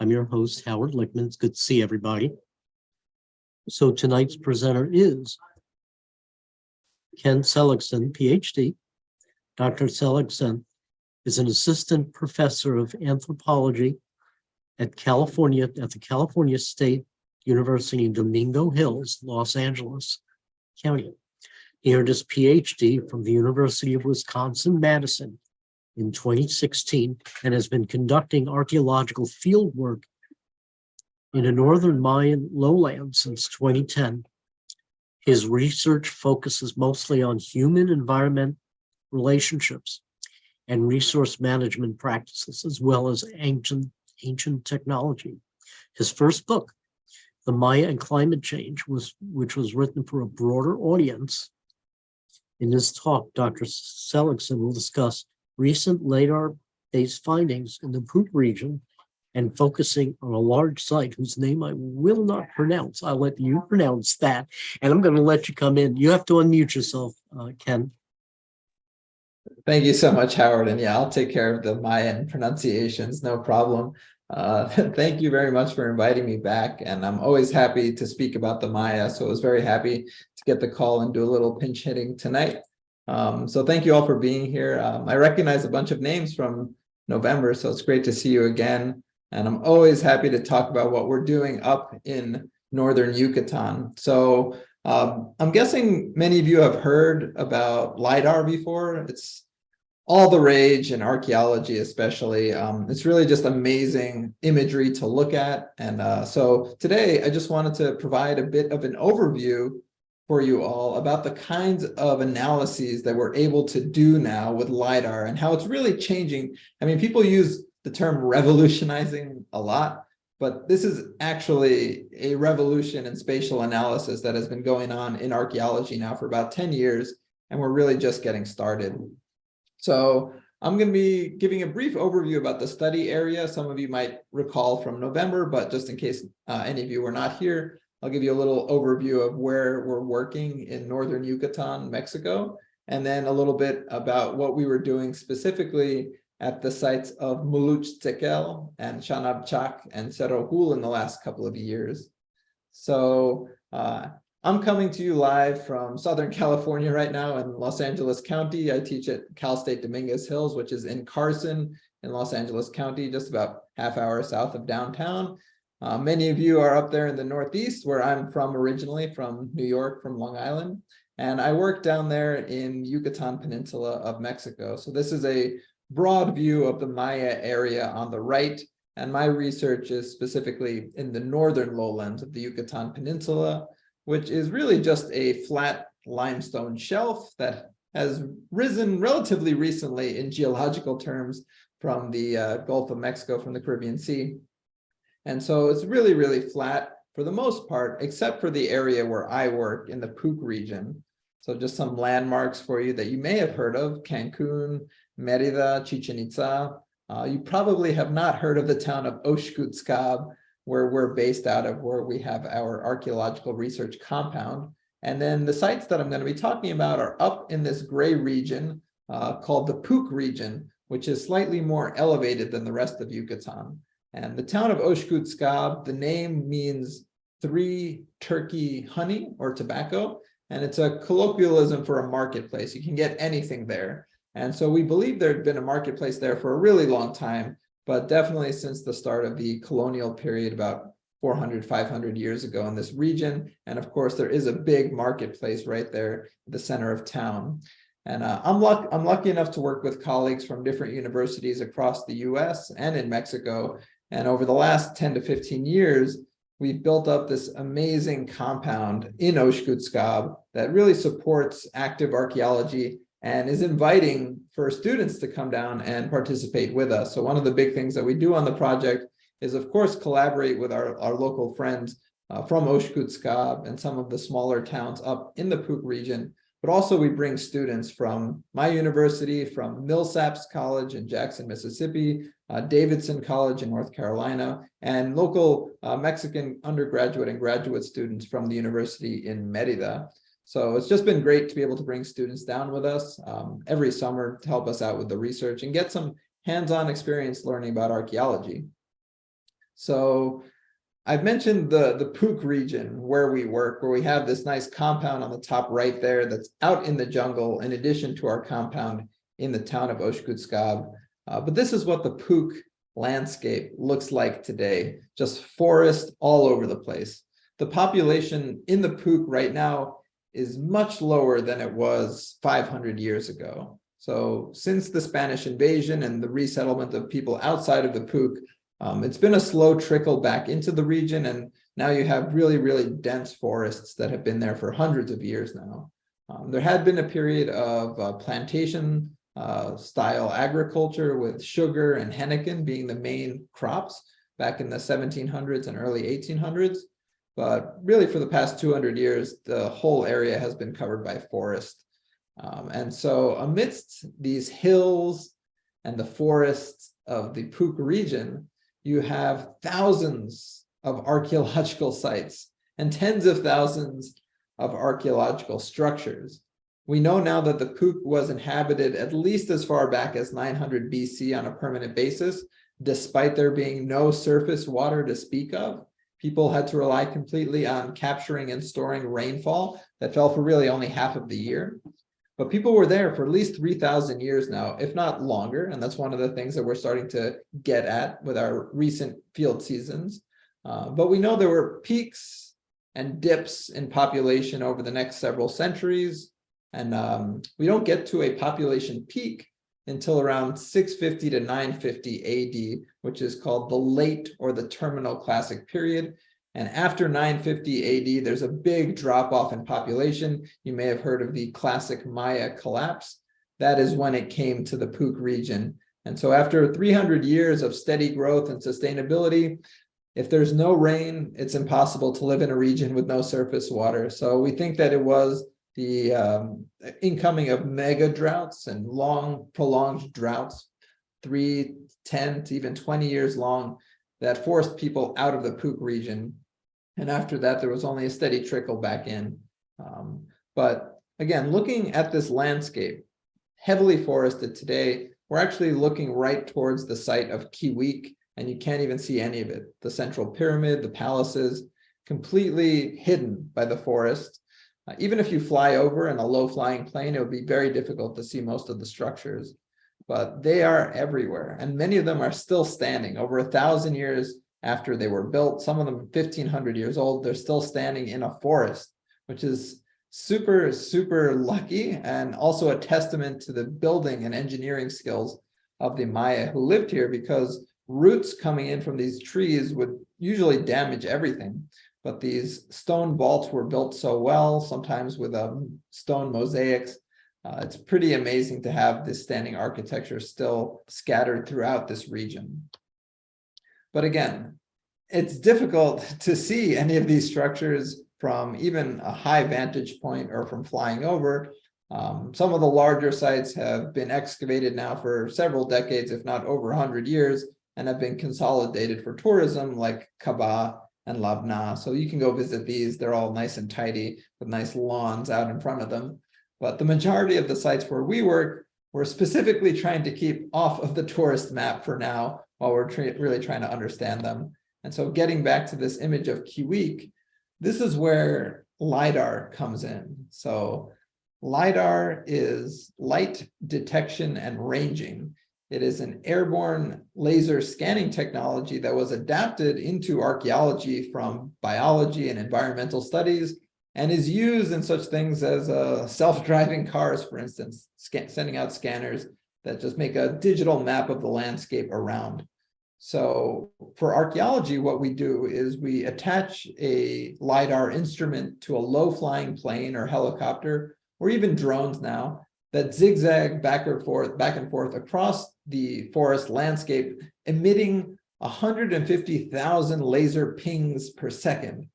I'm your host, Howard Lichtman. It's good to see everybody. So tonight's presenter is Ken Seligson, PhD. Dr. Seligson is an assistant professor of anthropology at the California State University in Domingo Hills, Los Angeles County. He earned his PhD from the University of Wisconsin-Madison in 2016 and has been conducting archaeological field work in the northern Mayan lowlands since 2010. His research focuses mostly on human-environment relationships and resource management practices, as well as ancient technology. His first book, The Maya and Climate Change, which was written for a broader audience. In this talk, Dr. Seligson will discuss recent LIDAR-based findings in the Poop region and focusing on a large site whose name I will not pronounce. I'll let you pronounce that, and I'm going to let you come in. You have to unmute yourself, Ken. Thank you so much, Howard. And yeah, I'll take care of the Mayan pronunciations, no problem. Thank you very much for inviting me back. And I'm always happy to speak about the Maya. So I was very happy to get the call and do a little pinch hitting tonight. So thank you all for being here. I recognize a bunch of names from November, so it's great to see you again. And I'm always happy to talk about what we're doing up in northern Yucatan. So I'm guessing many of you have heard about LIDAR before. It's all the rage in archaeology, especially. It's really just amazing imagery to look at. And so today I just wanted to provide a bit of an overview for you all about the kinds of analyses that we're able to do now with LIDAR and how it's really changing. I mean, people use the term revolutionizing a lot, but this is actually a revolution in spatial analysis that has been going on in archaeology now for about 10 years, and we're really just getting started. So I'm going to be giving a brief overview about the study area. Some of you might recall from November, but just in case any of you were not here, I'll give you a little overview of where we're working in northern Yucatan, Mexico, and then a little bit about what we were doing specifically at the sites of Muluchtekel and Chanabchak and Cerro Hul in the last couple of years. So I'm coming to you live from Southern California right now in Los Angeles County. I teach at Cal State Dominguez Hills, which is in Carson in Los Angeles County, just about half hour south of downtown. Many of you are up there in the Northeast, where I'm from originally, from New York, from Long Island. And I work down there in Yucatan Peninsula of Mexico. So this is a broad view of the Maya area on the right. And my research is specifically in the northern lowlands of the Yucatan Peninsula, which is really just a flat limestone shelf that has risen relatively recently in geological terms from the Gulf of Mexico, from the Caribbean Sea. And so it's really, really flat for the most part, except for the area where I work in the Puc region. So just some landmarks for you that you may have heard of: Cancun, Merida, Chichen Itza. You probably have not heard of the town of Oshkotzcab, where we're based out of, where we have our archaeological research compound. And then the sites that I'm going to be talking about are up in this gray region called the Puc region, which is slightly more elevated than the rest of Yucatan. And the town of Oshkotzcab, the name means three turkey honey or tobacco, and it's a colloquialism for a marketplace. You can get anything there. And so we believe there had been a marketplace there for a really long time, but definitely since the start of the colonial period, about 400, 500 years ago in this region. And of course, there is a big marketplace right there at the center of town. And I'm lucky enough to work with colleagues from different universities across the US and in Mexico. And over the last 10 to 15 years, we've built up this amazing compound in Oshkotzcab that really supports active archaeology and is inviting for students to come down and participate with us. So one of the big things that we do on the project is, of course, collaborate with our local friends from Oshkotzcab and some of the smaller towns up in the Puc region. But also we bring students from my university, from Millsaps College in Jackson, Mississippi, Davidson College in North Carolina, and local Mexican undergraduate and graduate students from the university in Merida. So it's just been great to be able to bring students down with us every summer to help us out with the research and get some hands-on experience learning about archaeology. So I've mentioned the Pook region where we work, where we have this nice compound on the top right there that's out in the jungle, in addition to our compound in the town of Oshkoshkab. But this is what the Pook landscape looks like today, just forest all over the place. The population in the Pook right now is much lower than it was 500 years ago. So since the Spanish invasion and the resettlement of people outside of the Pook, it's been a slow trickle back into the region, and now you have really, really dense forests that have been there for hundreds of years now. There had been a period of plantation style agriculture with sugar and henequen being the main crops back in the 1700s and early 1800s. But really for the past 200 years, the whole area has been covered by forest. And so amidst these hills and the forests of the Pook region, you have thousands of archaeological sites and tens of thousands of archaeological structures. We know now that the Pook was inhabited at least as far back as 900 BC on a permanent basis, despite there being no surface water to speak of. People had to rely completely on capturing and storing rainfall that fell for really only half of the year. But people were there for at least 3,000 years now, if not longer. And that's one of the things that we're starting to get at with our recent field seasons. But we know there were peaks and dips in population over the next several centuries. And we don't get to a population peak until around 650 to 950 AD, which is called the late or the terminal classic period. And after 950 AD, there's a big drop off in population. You may have heard of the classic Maya collapse. That is when it came to the Pook region. And so after 300 years of steady growth and sustainability, if there's no rain, it's impossible to live in a region with no surface water. So we think that it was the incoming of mega droughts and long prolonged droughts, 3, 10 to even 20 years long, that forced people out of the Pook region. And after that, there was only a steady trickle back in. But again, looking at this landscape, heavily forested today, we're actually looking right towards the site of Kiwik, and you can't even see any of it. The central pyramid, the palaces, completely hidden by the forest. Even if you fly over in a low-flying plane, it would be very difficult to see most of the structures. But they are everywhere, and many of them are still standing over 1,000 years after they were built. Some of them 1,500 years old. They're still standing in a forest, which is super, super lucky, and also a testament to the building and engineering skills of the Maya who lived here, because roots coming in from these trees would usually damage everything. But these stone vaults were built so well, sometimes with stone mosaics. It's pretty amazing to have this standing architecture still scattered throughout this region. But again, it's difficult to see any of these structures from even a high vantage point or from flying over. Some of the larger sites have been excavated now for several decades, if not over 100 years, and have been consolidated for tourism, like Kaba and Labna. So you can go visit these. They're all nice and tidy with nice lawns out in front of them. But the majority of the sites where we work, we're specifically trying to keep off of the tourist map for now, while we're really trying to understand them. And so getting back to this image of Kiwik, this is where LIDAR comes in. So LIDAR is light detection and ranging. It is an airborne laser scanning technology that was adapted into archaeology from biology and environmental studies, and is used in such things as self-driving cars, for instance, sending out scanners that just make a digital map of the landscape around. So for archaeology, what we do is we attach a LIDAR instrument to a low-flying plane or helicopter, or even drones now, that zigzag back and forth across the forest landscape, emitting 150,000 laser pings per second.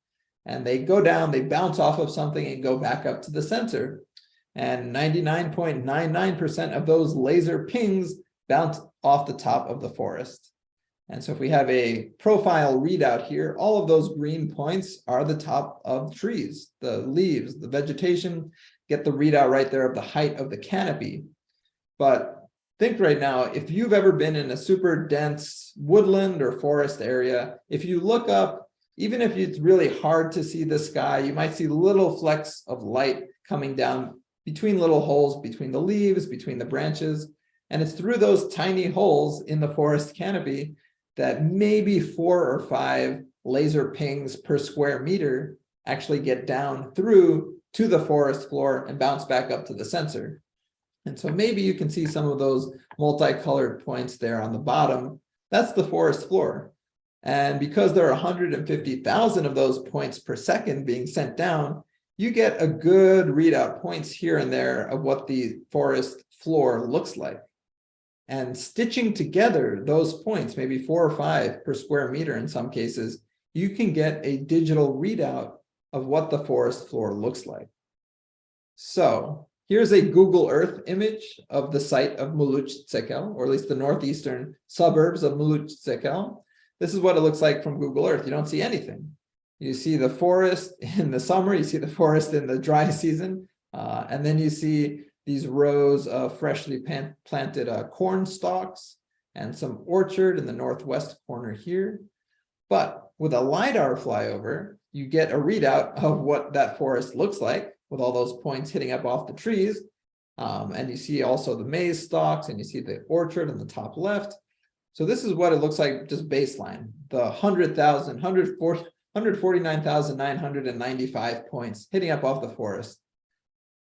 And they go down, they bounce off of something and go back up to the sensor. And 99.99% of those laser pings bounce off the top of the forest. And so if we have a profile readout here, all of those green points are the top of trees, the leaves, the vegetation, get the readout right there of the height of the canopy. But think right now, if you've ever been in a super dense woodland or forest area, if you look up, even if it's really hard to see the sky, you might see little flecks of light coming down between little holes, between the leaves, between the branches. And it's through those tiny holes in the forest canopy that maybe 4 or 5 laser pings per square meter actually get down through to the forest floor and bounce back up to the sensor. And so maybe you can see some of those multicolored points there on the bottom. That's the forest floor. And because there are 150,000 of those points per second being sent down, you get a good readout points here and there of what the forest floor looks like. And stitching together those points, maybe 4 or 5 per square meter in some cases, you can get a digital readout of what the forest floor looks like. So here's a Google Earth image of the site of Muluctsekel, or at least the northeastern suburbs of Muluctsekel. This is what it looks like from Google Earth. You don't see anything. You see the forest in the summer, you see the forest in the dry season, and then you see these rows of freshly planted corn stalks and some orchard in the northwest corner here. But with a LIDAR flyover, you get a readout of what that forest looks like with all those points hitting up off the trees. And you see also the maize stalks, and you see the orchard in the top left. So this is what it looks like just baseline, the 149,995 points hitting up off the forest.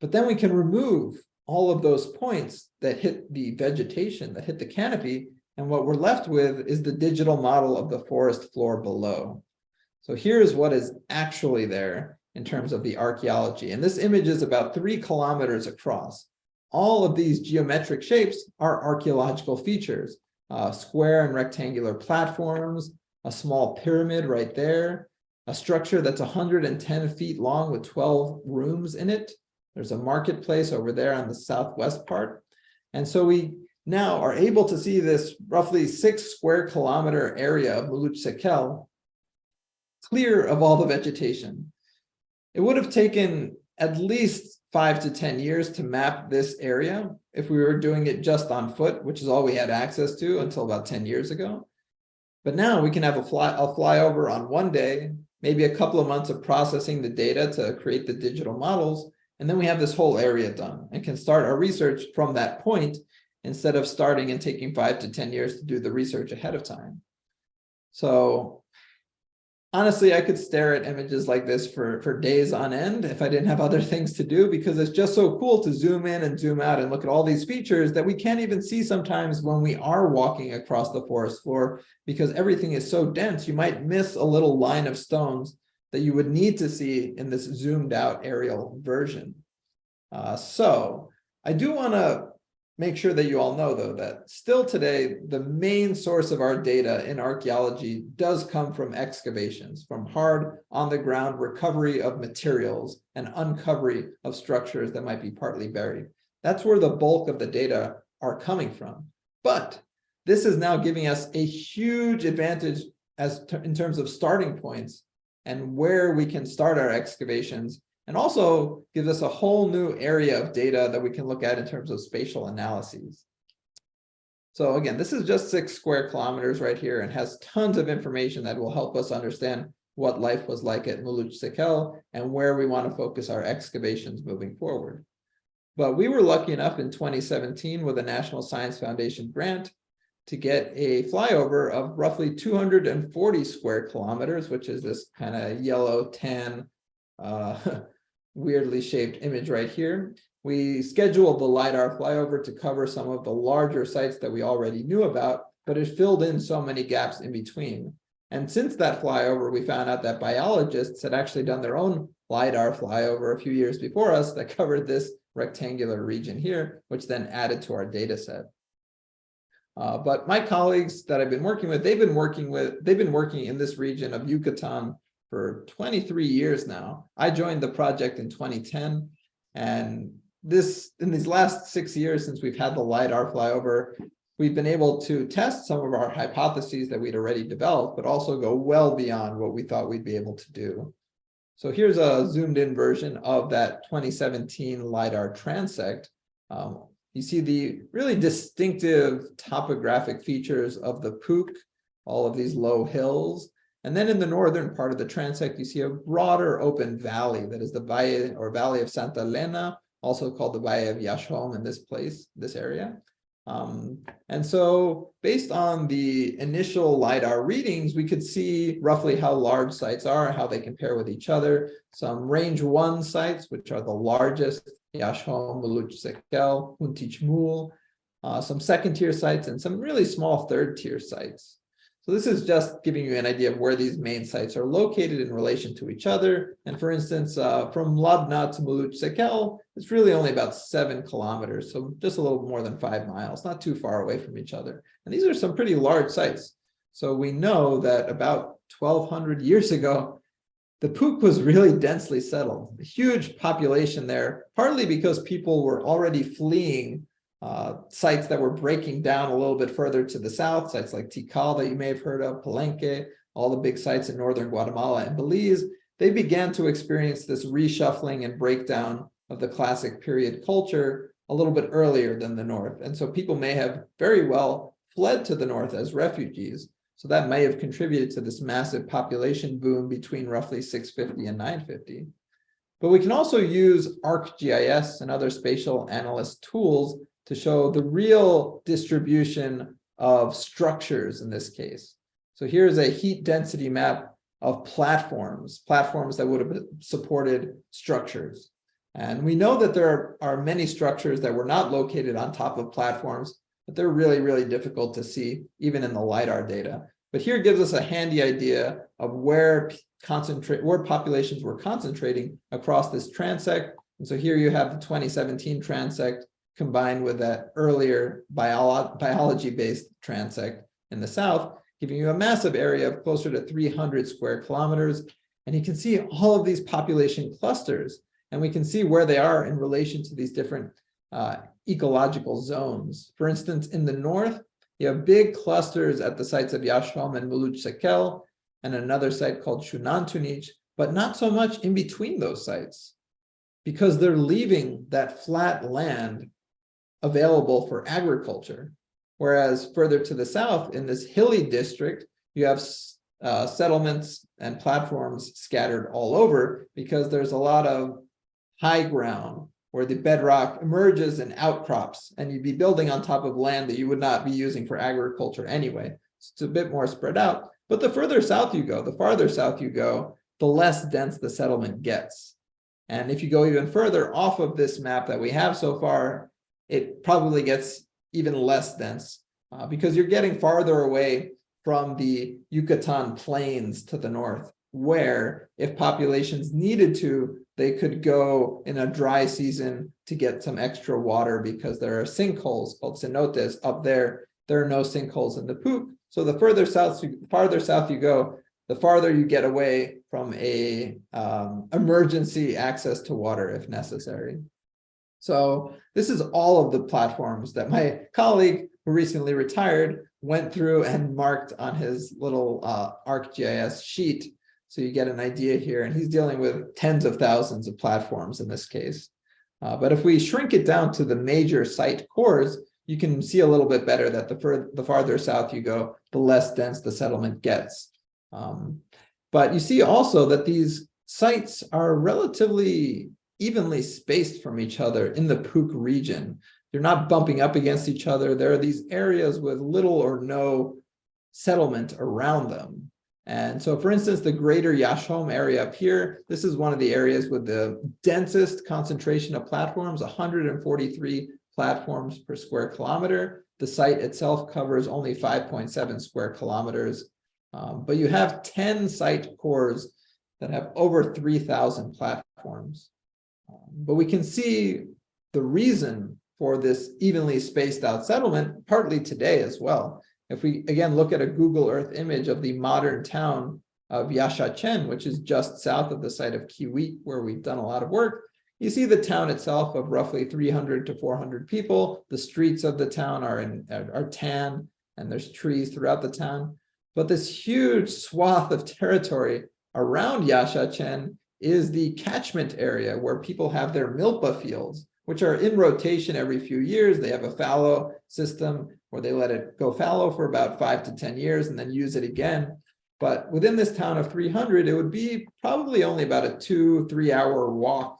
But then we can remove all of those points that hit the vegetation, that hit the canopy, and what we're left with is the digital model of the forest floor below. So here's what is actually there in terms of the archaeology. And this image is about 3 kilometers across. All of these geometric shapes are archaeological features, square and rectangular platforms, a small pyramid right there, a structure that's 110 feet long with 12 rooms in it. There's a marketplace over there on the southwest part. And so we now are able to see this roughly 6 square kilometer area of Muluctsekel clear of all the vegetation. It would have taken at least 5 to 10 years to map this area if we were doing it just on foot, which is all we had access to until about 10 years ago. But now we can have a flyover on one day, maybe a couple of months of processing the data to create the digital models, and then we have this whole area done and can start our research from that point instead of starting and taking 5 to 10 years to do the research ahead of time. So honestly, I could stare at images like this for days on end if I didn't have other things to do, because it's just so cool to zoom in and zoom out and look at all these features that we can't even see sometimes when we are walking across the forest floor, because everything is so dense, you might miss a little line of stones that you would need to see in this zoomed out aerial version. So I do want to make sure that you all know, though, that still today, the main source of our data in archaeology does come from excavations, from hard on-the-ground recovery of materials and uncovering of structures that might be partly buried. That's where the bulk of the data are coming from. But this is now giving us a huge advantage in terms of starting points and where we can start our excavations, and also gives us a whole new area of data that we can look at in terms of spatial analyses. So again, this is just 6 square kilometers right here and has tons of information that will help us understand what life was like at Muluctsekel and where we want to focus our excavations moving forward. But we were lucky enough in 2017 with a National Science Foundation grant to get a flyover of roughly 240 square kilometers, which is this kind of yellow tan weirdly shaped image right here. We scheduled the LIDAR flyover to cover some of the larger sites that we already knew about, but it filled in so many gaps in between. And since that flyover, we found out that biologists had actually done their own LIDAR flyover a few years before us that covered this rectangular region here, which then added to our data set. But my colleagues that I've been working with, they've been working in this region of Yucatan for 23 years now. I joined the project in 2010, and in these last 6 years since we've had the LIDAR flyover, we've been able to test some of our hypotheses that we'd already developed, but also go well beyond what we thought we'd be able to do. So here's a zoomed in version of that 2017 LIDAR transect. You see the really distinctive topographic features of the Puc, all of these low hills. And then in the northern part of the transect, you see a broader open valley that is the Valle or Valley of Santa Elena, also called the Valle of Yashom in this place, this area. And so based on the initial LIDAR readings, we could see roughly how large sites are, how they compare with each other. Some range 1 sites, which are the largest, Yashom, Muluch Sekel, Huntich Mul, some second tier sites, and some really small third tier sites. So this is just giving you an idea of where these main sites are located in relation to each other. And for instance, from Labna to Muluch Sekel, it's really only about 7 kilometers, so just a little more than 5 miles, not too far away from each other. And these are some pretty large sites. So we know that about 1,200 years ago, the Puc was really densely settled, a huge population there, partly because people were already fleeing sites that were breaking down a little bit further to the south, sites like Tikal that you may have heard of, Palenque, all the big sites in northern Guatemala and Belize. They began to experience this reshuffling and breakdown of the classic period culture a little bit earlier than the north. And so people may have very well fled to the north as refugees. So that may have contributed to this massive population boom between roughly 650 and 950. But we can also use ArcGIS and other spatial analyst tools to show the real distribution of structures in this case. So here's a heat density map of platforms that would have supported structures. And we know that there are many structures that were not located on top of platforms, but they're really, really difficult to see even in the LIDAR data. But here gives us a handy idea of where populations were concentrating across this transect. And so here you have the 2017 transect combined with that earlier biology-based transect in the south, giving you a massive area of closer to 300 square kilometers. And you can see all of these population clusters, and we can see where they are in relation to these different ecological zones. For instance, in the north, you have big clusters at the sites of Yashom and Muluch Sekel, and another site called Shunantunich, but not so much in between those sites, because they're leaving that flat land available for agriculture. Whereas further to the south, in this hilly district, you have settlements and platforms scattered all over because there's a lot of high ground where the bedrock emerges in outcrops, and you'd be building on top of land that you would not be using for agriculture anyway. So it's a bit more spread out. But the further south you go, the farther south you go, the less dense the settlement gets. And if you go even further off of this map that we have so far, it probably gets even less dense because you're getting farther away from the Yucatan plains to the north, where if populations needed to, they could go in a dry season to get some extra water because there are sinkholes called cenotes up there. There are no sinkholes in the Puc. So the farther south you go, the farther you get away from a emergency access to water if necessary. So this is all of the platforms that my colleague who recently retired went through and marked on his little ArcGIS sheet. So you get an idea here, and he's dealing with tens of thousands of platforms in this case. But if we shrink it down to the major site cores, you can see a little bit better that the farther south you go, the less dense the settlement gets. But you see also that these sites are relatively evenly spaced from each other in the Puc region. They're not bumping up against each other. There are these areas with little or no settlement around them. And so, for instance, the greater Yashom area up here, this is one of the areas with the densest concentration of platforms, 143 platforms per square kilometer. The site itself covers only 5.7 square kilometers, but you have 10 site cores that have over 3,000 platforms. But we can see the reason for this evenly spaced out settlement partly today as well. If we again look at a Google Earth image of the modern town of Yaxachen, which is just south of the site of Kiwik, where we've done a lot of work, you see the town itself of roughly 300 to 400 people. The streets of the town are tan, and there's trees throughout the town. But this huge swath of territory around Yaxachen is the catchment area where people have their milpa fields, which are in rotation every few years. They have a fallow system where they let it go fallow for about 5 to 10 years and then use it again. But within this town of 300, it would be probably only about a 2-3 hour walk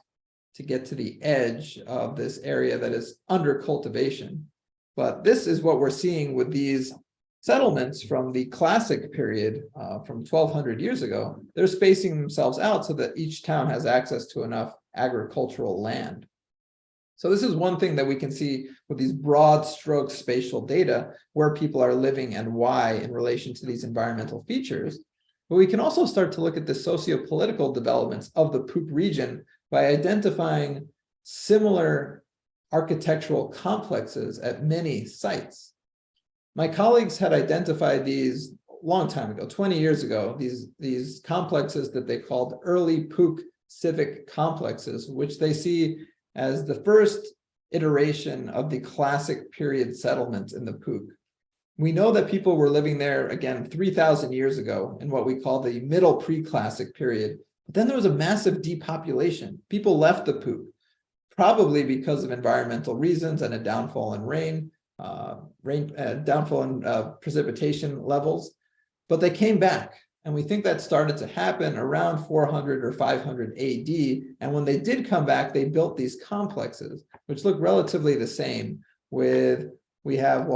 to get to the edge of this area that is under cultivation. But this is what we're seeing with these settlements from the classic period, from 1200 years ago. They're spacing themselves out so that each town has access to enough agricultural land. So this is one thing that we can see with these broad stroke spatial data, where people are living and why in relation to these environmental features. But we can also start to look at the socio-political developments of the Poop region by identifying similar architectural complexes at many sites. My colleagues had identified these a long time ago, 20 years ago, these complexes that they called early Pook civic complexes, which they see as the first iteration of the classic period settlements in the Pook. We know that people were living there, again, 3,000 years ago in what we call the middle pre-classic period. But then there was a massive depopulation. People left the Pook, probably because of environmental reasons and a downfall in downfall in precipitation levels. But they came back. And we think that started to happen around 400 or 500 AD. And when they did come back, they built these complexes, which look relatively the same with, we have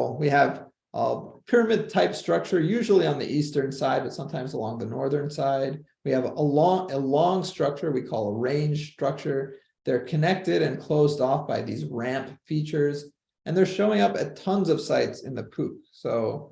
a pyramid type structure, usually on the eastern side, but sometimes along the northern side. We have a long structure we call a range structure. They're connected and closed off by these ramp features, and they're showing up at tons of sites in the Pook. So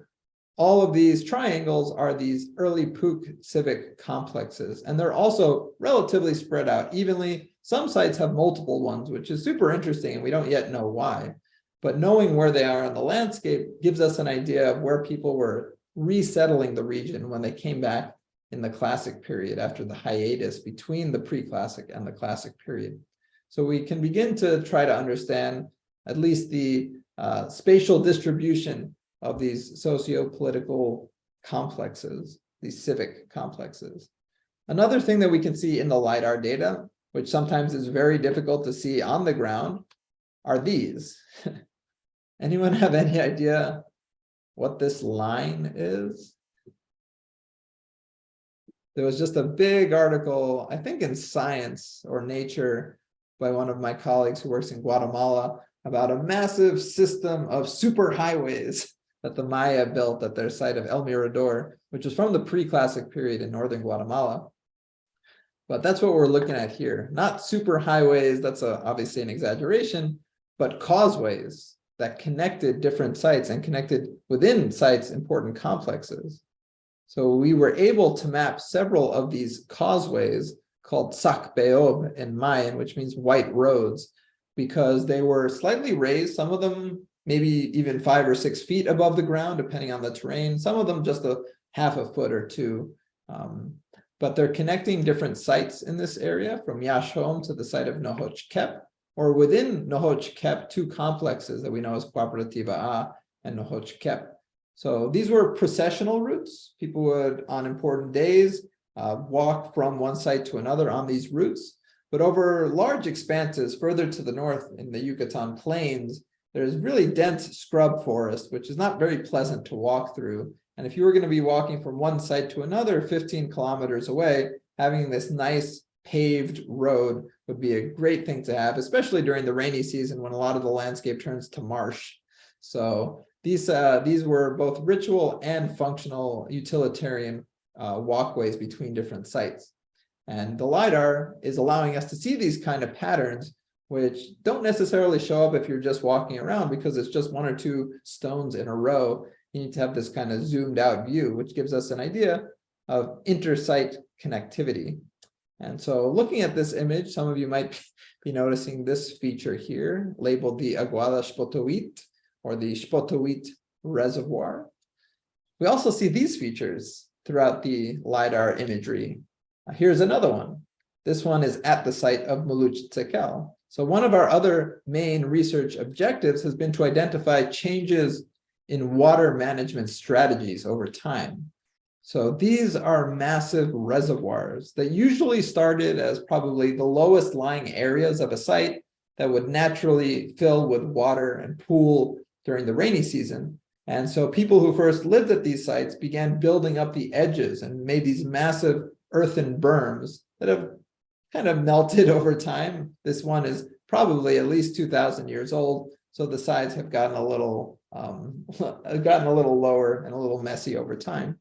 all of these triangles are these early Pook civic complexes, and they're also relatively spread out evenly. Some sites have multiple ones, which is super interesting, and we don't yet know why. But knowing where they are on the landscape gives us an idea of where people were resettling the region when they came back in the classic period after the hiatus between the pre-classic and the classic period. So we can begin to try to understand at least the spatial distribution of these socio-political complexes, these civic complexes. Another thing that we can see in the LIDAR data, which sometimes is very difficult to see on the ground, are these. Anyone have any idea what this line is? There was just a big article, I think in Science or Nature, by one of my colleagues who works in Guatemala about a massive system of superhighways that the Maya built at their site of El Mirador, which was from the pre-classic period in northern Guatemala. But that's what we're looking at here. Not superhighways, that's obviously an exaggeration, but causeways that connected different sites and connected within sites important complexes. So we were able to map several of these causeways called Sacbeob in Mayan, which means white roads, because they were slightly raised, some of them maybe even 5 or 6 feet above the ground, depending on the terrain, some of them just a half a foot or two. But they're connecting different sites in this area, from Yashom to the site of Nohoch Kep, or within Nohoch Kep, 2 complexes that we know as Cooperativa A and Nohoch Kep. So these were processional routes. People would, on important days, walk from one site to another on these routes. But over large expanses further to the north in the Yucatan plains, there's really dense scrub forest, which is not very pleasant to walk through. And if you were going to be walking from one site to another 15 kilometers away, having this nice paved road would be a great thing to have, especially during the rainy season when a lot of the landscape turns to marsh. So these were both ritual and functional utilitarian walkways between different sites. And the LIDAR is allowing us to see these kind of patterns, which don't necessarily show up if you're just walking around, because it's just 1 or 2 stones in a row. You need to have this kind of zoomed out view, which gives us an idea of inter-site connectivity. And so looking at this image, some of you might be noticing this feature here, labeled the Aguada Xpotowit, or the Xpotowit Reservoir. We also see these features throughout the LIDAR imagery. Here's another one. This one is at the site of Muluch-Tzekel. So one of our other main research objectives has been to identify changes in water management strategies over time. So these are massive reservoirs that usually started as probably the lowest lying areas of a site, that would naturally fill with water and pool during the rainy season. And so people who first lived at these sites began building up the edges and made these massive earthen berms that have kind of melted over time. This one is probably at least 2,000 years old, so the sides have gotten a little lower and a little messy over time.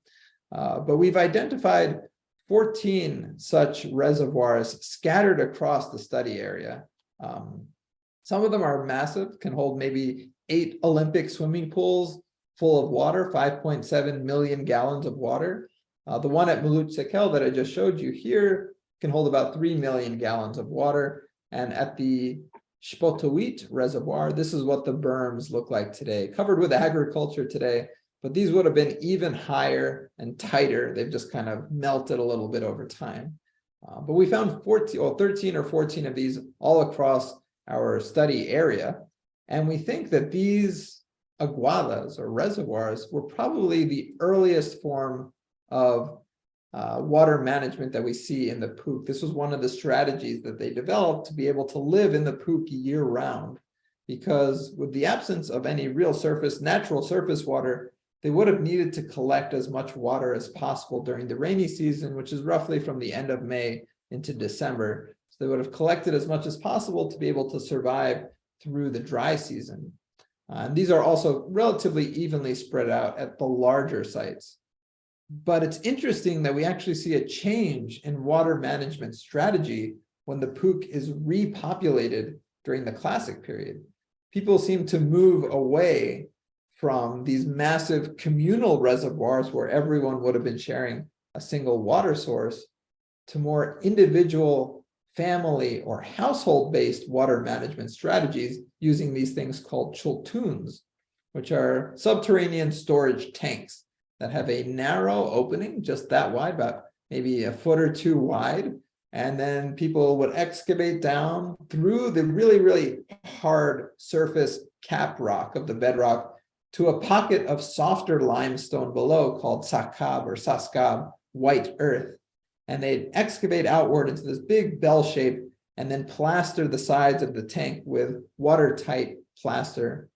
But we've identified 14 such reservoirs scattered across the study area. Some of them are massive, can hold maybe 8 Olympic swimming pools full of water, 5.7 million gallons of water. The one at Muluc Sekel that I just showed you here can hold about 3 million gallons of water. And at the Shpotowit Reservoir, this is what the berms look like today, covered with agriculture today, but these would have been even higher and tighter. They've just kind of melted a little bit over time. But we found 13 or 14 of these all across our study area. And we think that these aguadas or reservoirs were probably the earliest form of water management that we see in the Pook. This was one of the strategies that they developed to be able to live in the Pook year round, because with the absence of any real natural surface water, they would have needed to collect as much water as possible during the rainy season, which is roughly from the end of May into December. So they would have collected as much as possible to be able to survive through the dry season. And these are also relatively evenly spread out at the larger sites. But it's interesting that we actually see a change in water management strategy when the Pook is repopulated during the Classic period. People seem to move away from these massive communal reservoirs where everyone would have been sharing a single water source to more individual family or household-based water management strategies using these things called chultuns, which are subterranean storage tanks that have a narrow opening, just that wide, about maybe a foot or two wide. And then people would excavate down through the really, really hard surface cap rock of the bedrock to a pocket of softer limestone below called sakab or saskab, white earth. And they'd excavate outward into this big bell shape and then plaster the sides of the tank with watertight plaster.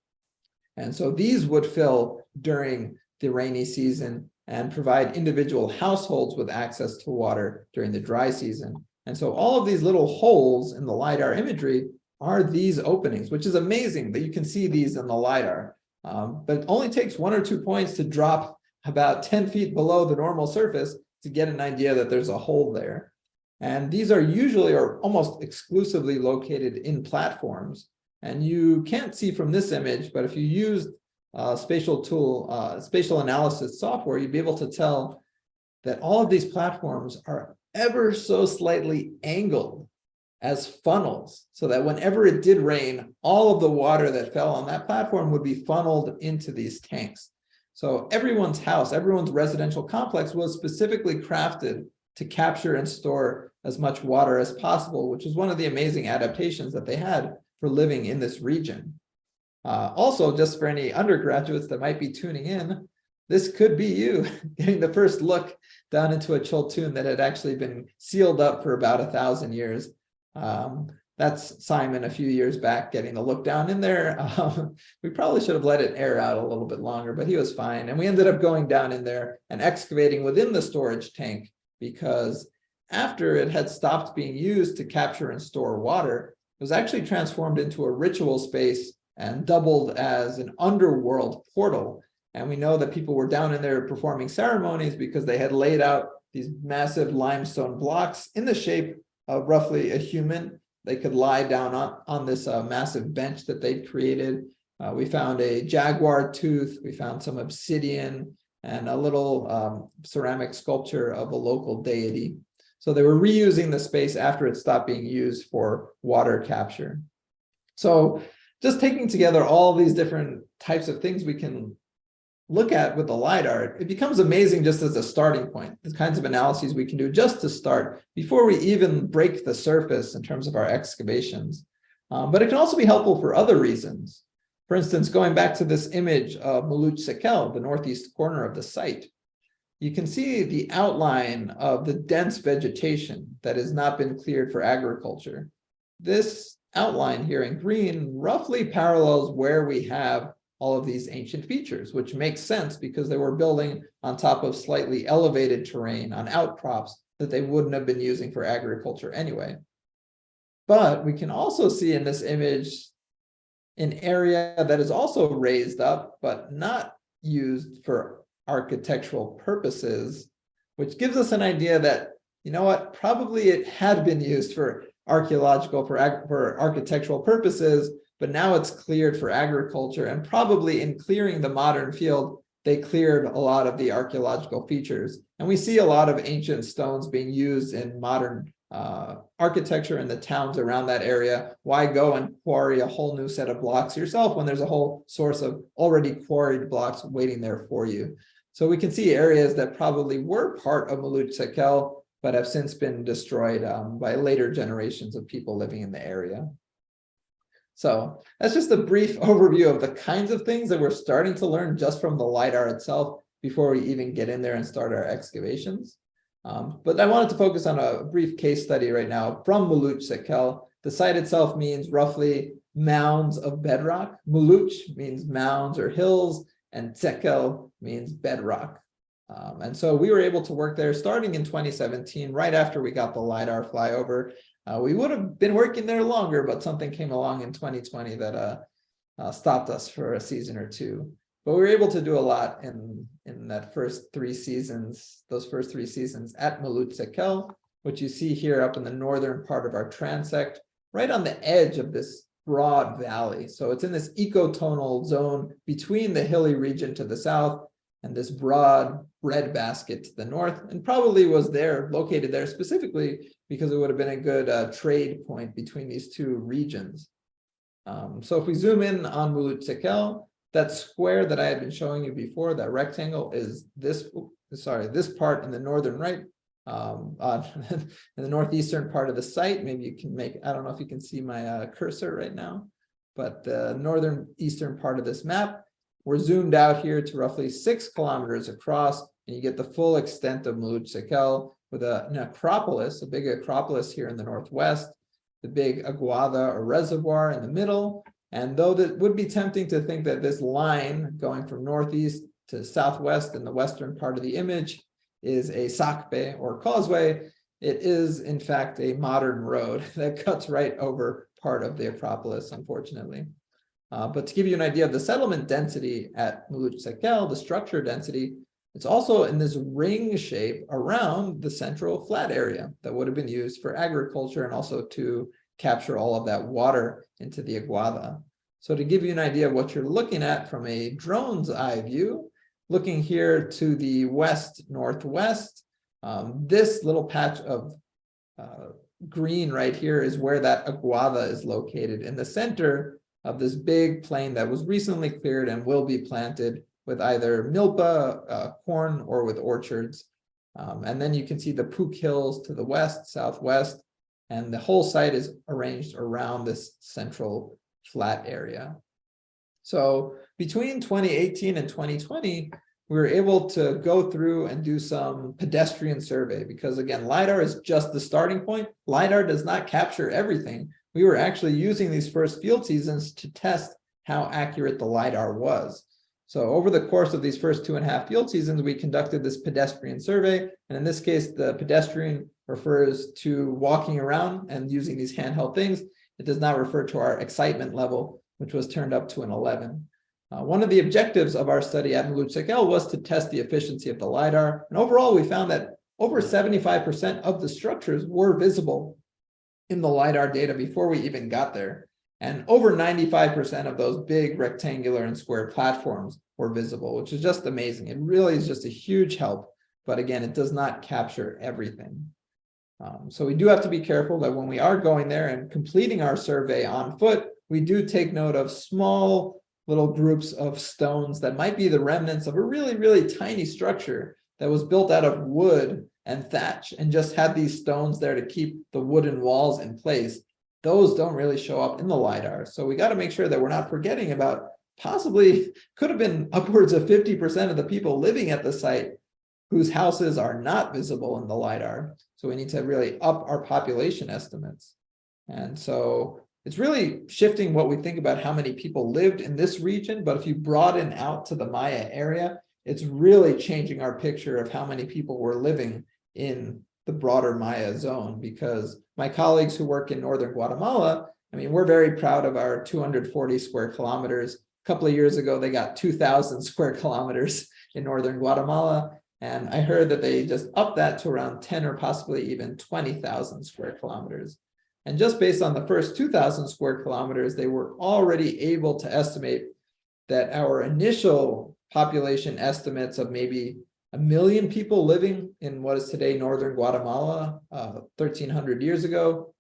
And so these would fill during the rainy season and provide individual households with access to water during the dry season. And so all of these little holes in the LIDAR imagery are these openings, which is amazing that you can see these in the LIDAR. But it only takes 1 or 2 points to drop about 10 feet below the normal surface to get an idea that there's a hole there. And these are usually or almost exclusively located in platforms. And you can't see from this image, but if you used spatial analysis software, you'd be able to tell that all of these platforms are ever so slightly angled as funnels, so that whenever it did rain, all of the water that fell on that platform would be funneled into these tanks. So everyone's house, everyone's residential complex was specifically crafted to capture and store as much water as possible, which is one of the amazing adaptations that they had for living in this region. Also, just for any undergraduates that might be tuning in, this could be you getting the first look down into a chultun that had actually been sealed up for about 1,000 years. That's Simon a few years back getting the look down in there. We probably should have let it air out a little bit longer, but he was fine. And we ended up going down in there and excavating within the storage tank, because after it had stopped being used to capture and store water, it was actually transformed into a ritual space and doubled as an underworld portal. And we know that people were down in there performing ceremonies because they had laid out these massive limestone blocks in the shape of roughly a human. They could lie down on this massive bench that they'd created. We found a jaguar tooth, we found some obsidian, and a little ceramic sculpture of a local deity. So they were reusing the space after it stopped being used for water capture. So just taking together all these different types of things we can look at with the LIDAR, it becomes amazing just as a starting point, the kinds of analyses we can do just to start before we even break the surface in terms of our excavations. But it can also be helpful for other reasons. For instance, going back to this image of Muluc Sekel, the northeast corner of the site, you can see the outline of the dense vegetation that has not been cleared for agriculture. This outline here in green roughly parallels where we have all of these ancient features, which makes sense because they were building on top of slightly elevated terrain on outcrops that they wouldn't have been using for agriculture anyway. But we can also see in this image an area that is also raised up, but not used for architectural purposes, which gives us an idea that, you know what, probably it had been used for architectural purposes, but now it's cleared for agriculture. And probably in clearing the modern field, they cleared a lot of the archaeological features. And we see a lot of ancient stones being used in modern architecture in the towns around that area. Why go and quarry a whole new set of blocks yourself when there's a whole source of already quarried blocks waiting there for you? So we can see areas that probably were part of Mulut Sekel, but have since been destroyed by later generations of people living in the area. So that's just a brief overview of the kinds of things that we're starting to learn just from the LIDAR itself before we even get in there and start our excavations. But I wanted to focus on a brief case study right now from Mulut Sekel. The site itself means roughly mounds of bedrock. Mulut means mounds or hills, and Sekel means bedrock. And so we were able to work there starting in 2017, right after we got the LIDAR flyover. We would have been working there longer, but something came along in 2020 that stopped us for a season or two. But we were able to do a lot in that first 3 seasons, those first 3 seasons at Mulut Sekel, which you see here up in the northern part of our transect, right on the edge of this broad valley. So it's in this ecotonal zone between the hilly region to the south and this broad breadbasket to the north, and probably was there, located there specifically because it would have been a good trade point between these 2 regions. So if we zoom in on Mulut Sekel, that square that I had been showing you before, that rectangle, is this part in the northern right, in the northeastern part of the site. Maybe you can make, I don't know if you can see my cursor right now, but the northern eastern part of this map, we're zoomed out here to roughly 6 kilometers across, and you get the full extent of Mulut Sekel with an acropolis, a big acropolis here in the northwest, the big aguada or reservoir in the middle. And though that would be tempting to think that this line going from northeast to southwest in the western part of the image is a sakbe or causeway, it is in fact a modern road that cuts right over part of the acropolis, unfortunately. But to give you an idea of the settlement density at Mulut Sekel, the structure density, it's also in this ring shape around the central flat area that would have been used for agriculture and also to capture all of that water into the aguada. So to give you an idea of what you're looking at from a drone's eye view, looking here to the west-northwest, this little patch of green right here is where that aguada is located in the center of this big plain that was recently cleared and will be planted with either milpa, corn, or with orchards. And then you can see the Pook Hills to the west, southwest, and the whole site is arranged around this central flat area. So between 2018 and 2020, we were able to go through and do some pedestrian survey because, again, LIDAR is just the starting point. LIDAR does not capture everything. We were actually using these first field seasons to test how accurate the LIDAR was. So over the course of these first 2.5 field seasons, we conducted this pedestrian survey. And in this case, the pedestrian refers to walking around and using these handheld things. It does not refer to our excitement level, which was turned up to an 11. One of the objectives of our study at Mulut Sekel was to test the efficiency of the LIDAR. And overall, we found that over 75% of the structures were visible in the LIDAR data before we even got there. And over 95% of those big rectangular and square platforms were visible, which is just amazing. It really is just a huge help. But again, it does not capture everything. So we do have to be careful that when we are going there and completing our survey on foot, we do take note of small little groups of stones that might be the remnants of a really, really tiny structure that was built out of wood and thatch and just had these stones there to keep the wooden walls in place. Those don't really show up in the LIDAR. So we got to make sure that we're not forgetting about possibly could have been upwards of 50% of the people living at the site whose houses are not visible in the LIDAR. So we need to really up our population estimates. And so it's really shifting what we think about how many people lived in this region. But if you broaden out to the Maya area, it's really changing our picture of how many people were living in the broader Maya zone. Because my colleagues who work in northern Guatemala, I mean, we're very proud of our 240 square kilometers. A couple of years ago, they got 2,000 square kilometers in northern Guatemala. And I heard that they just upped that to around 10 or possibly even 20,000 square kilometers. And just based on the first 2,000 square kilometers, they were already able to estimate that our initial population estimates of maybe 1 million people living in what is today northern Guatemala 1,300 years ago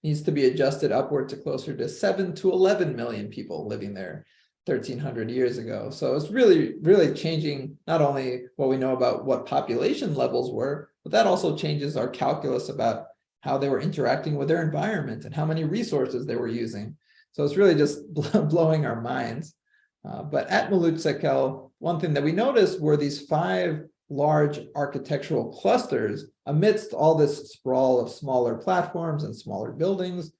needs to be adjusted upward to closer to 7 to 11 million people living there 1,300 years ago. So it's really, really changing not only what we know about what population levels were, but that also changes our calculus about how they were interacting with their environment and how many resources they were using. So it's really just blowing our minds. But at Muluctekel, one thing that we noticed were these 5 large architectural clusters amidst all this sprawl of smaller platforms and smaller buildings.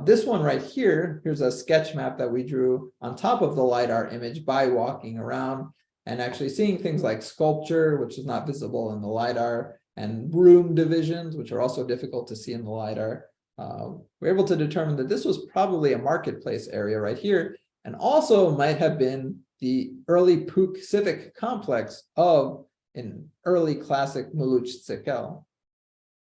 This one right here, here's a sketch map that we drew on top of the LIDAR image by walking around and actually seeing things like sculpture, which is not visible in the LIDAR, and room divisions, which are also difficult to see in the LIDAR. We're able to determine that this was probably a marketplace area right here, and also might have been the early Puuc civic complex of an early classic Muluctekel.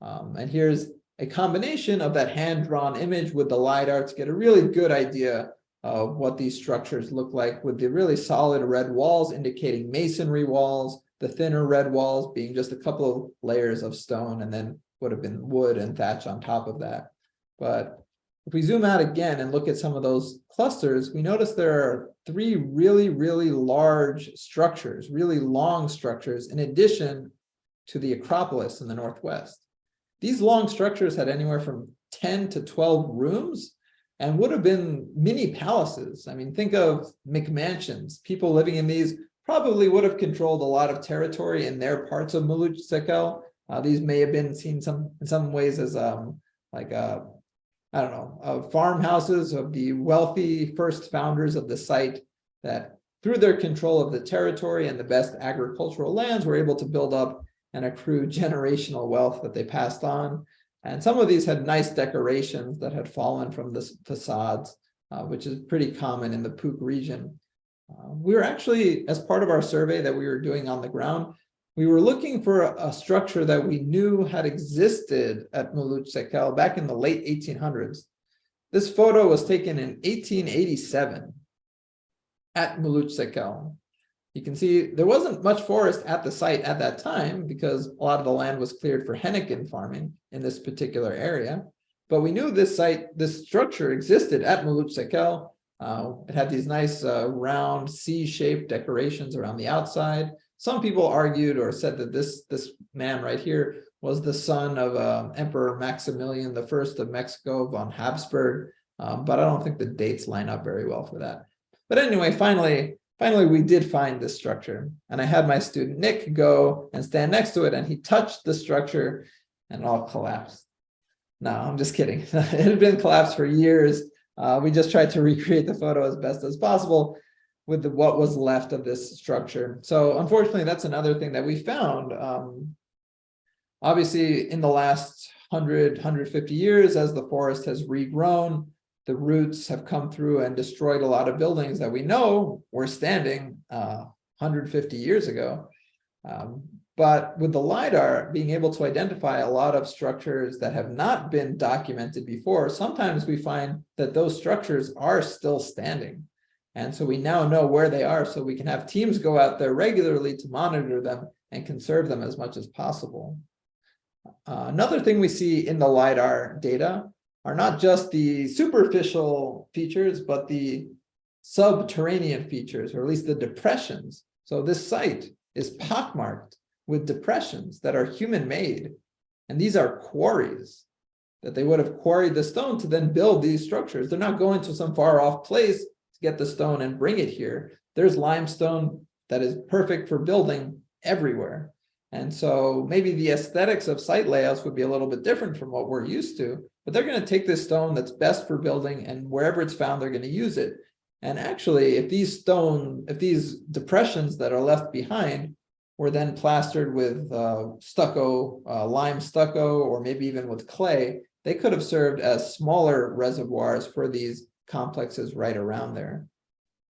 And here's a combination of that hand-drawn image with the LIDAR to get a really good idea of what these structures look like, with the really solid red walls indicating masonry walls, the thinner red walls being just a couple of layers of stone, and then would have been wood and thatch on top of that. But if we zoom out again and look at some of those clusters, we notice there are 3 really, really large structures, really long structures, in addition to the Acropolis in the northwest. These long structures had anywhere from 10 to 12 rooms and would have been mini palaces. I mean, think of McMansions. People living in these probably would have controlled a lot of territory in their parts of Muluctekel. These may have been seen in some ways as farmhouses of the wealthy first founders of the site that, through their control of the territory and the best agricultural lands, were able to build up and accrue generational wealth that they passed on. And some of these had nice decorations that had fallen from the facades, which is pretty common in the Puuc region. We were actually, as part of our survey that we were doing on the ground, we were looking for a structure that we knew had existed at Muluctekel back in the late 1800s. This photo was taken in 1887 at Muluctekel. You can see there wasn't much forest at the site at that time because a lot of the land was cleared for henequen farming in this particular area. But we knew this site, this structure existed at Muluctekel. It had these nice round C-shaped decorations around the outside. Some people argued or said that this man right here was the son of Emperor Maximilian I of Mexico von Habsburg, but I don't think the dates line up very well for that. But anyway, finally we did find this structure, and I had my student Nick go and stand next to it, and he touched the structure and it all collapsed. No, I'm just kidding. It had been collapsed for years. We just tried to recreate the photo as best as possible with what was left of this structure. So unfortunately, that's another thing that we found. Obviously, in the last 100, 150 years, as the forest has regrown, the roots have come through and destroyed a lot of buildings that we know were standing 150 years ago. But with the LIDAR being able to identify a lot of structures that have not been documented before, sometimes we find that those structures are still standing. And so we now know where they are, so we can have teams go out there regularly to monitor them and conserve them as much as possible. Another thing we see in the LIDAR data are not just the superficial features, but the subterranean features, or at least the depressions. So this site is pockmarked with depressions that are human-made. And these are quarries that they would have quarried the stone to then build these structures. They're not going to some far-off place to get the stone and bring it here. There's limestone that is perfect for building everywhere. And so maybe the aesthetics of site layouts would be a little bit different from what we're used to, but they're going to take this stone that's best for building, and wherever it's found, they're going to use it. And actually, if these depressions that are left behind were then plastered with stucco, lime stucco, or maybe even with clay, they could have served as smaller reservoirs for these complexes right around there.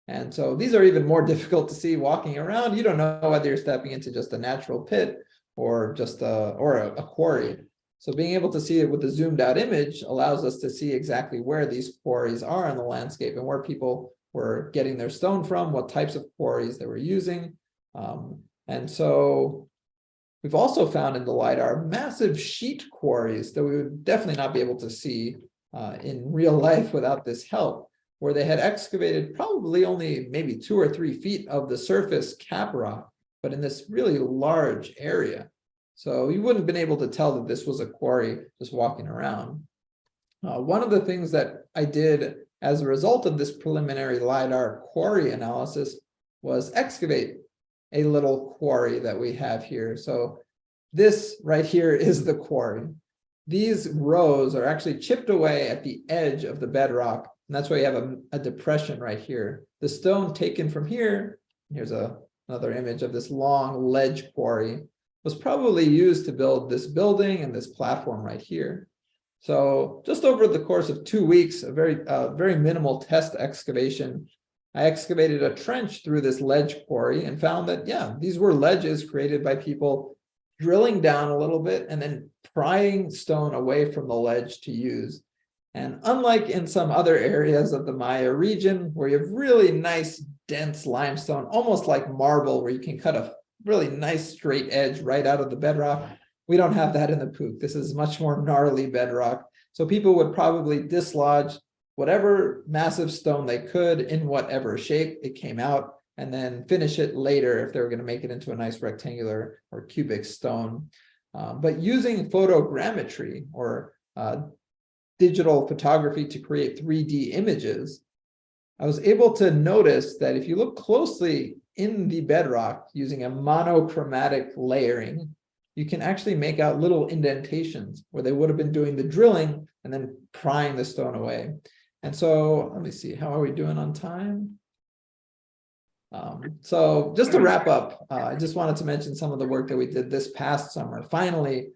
And so these are even more difficult to see walking around. You don't know whether you're stepping into just a natural pit or just a quarry. So being able to see it with a zoomed out image allows us to see exactly where these quarries are in the landscape and where people were getting their stone from, what types of quarries they were using. And so we've also found in the LIDAR massive sheet quarries that we would definitely not be able to see in real life without this help, where they had excavated probably only maybe 2 or 3 feet of the surface cap rock, but in this really large area. So you wouldn't have been able to tell that this was a quarry just walking around. One of the things that I did as a result of this preliminary LIDAR quarry analysis was excavate a little quarry that we have here. So this right here is the quarry. These rows are actually chipped away at the edge of the bedrock, and that's why you have a depression right here. The stone taken from here, here's another image of this long ledge quarry, was probably used to build this building and this platform right here. So just over the course of 2 weeks, a very minimal test excavation, I excavated a trench through this ledge quarry and found that, yeah, these were ledges created by people drilling down a little bit and then prying stone away from the ledge to use. And unlike in some other areas of the Maya region, where you have really nice, dense limestone, almost like marble, where you can cut a really nice straight edge right out of the bedrock, we don't have that in the Pook. This is much more gnarly bedrock. So people would probably dislodge whatever massive stone they could in whatever shape it came out, and then finish it later if they were going to make it into a nice rectangular or cubic stone. But using photogrammetry or digital photography to create 3D images, I was able to notice that if you look closely in the bedrock using a monochromatic layering, you can actually make out little indentations where they would have been doing the drilling and then prying the stone away. And so let me see, how are we doing on time? So just to wrap up, I just wanted to mention some of the work that we did this past summer. Finally,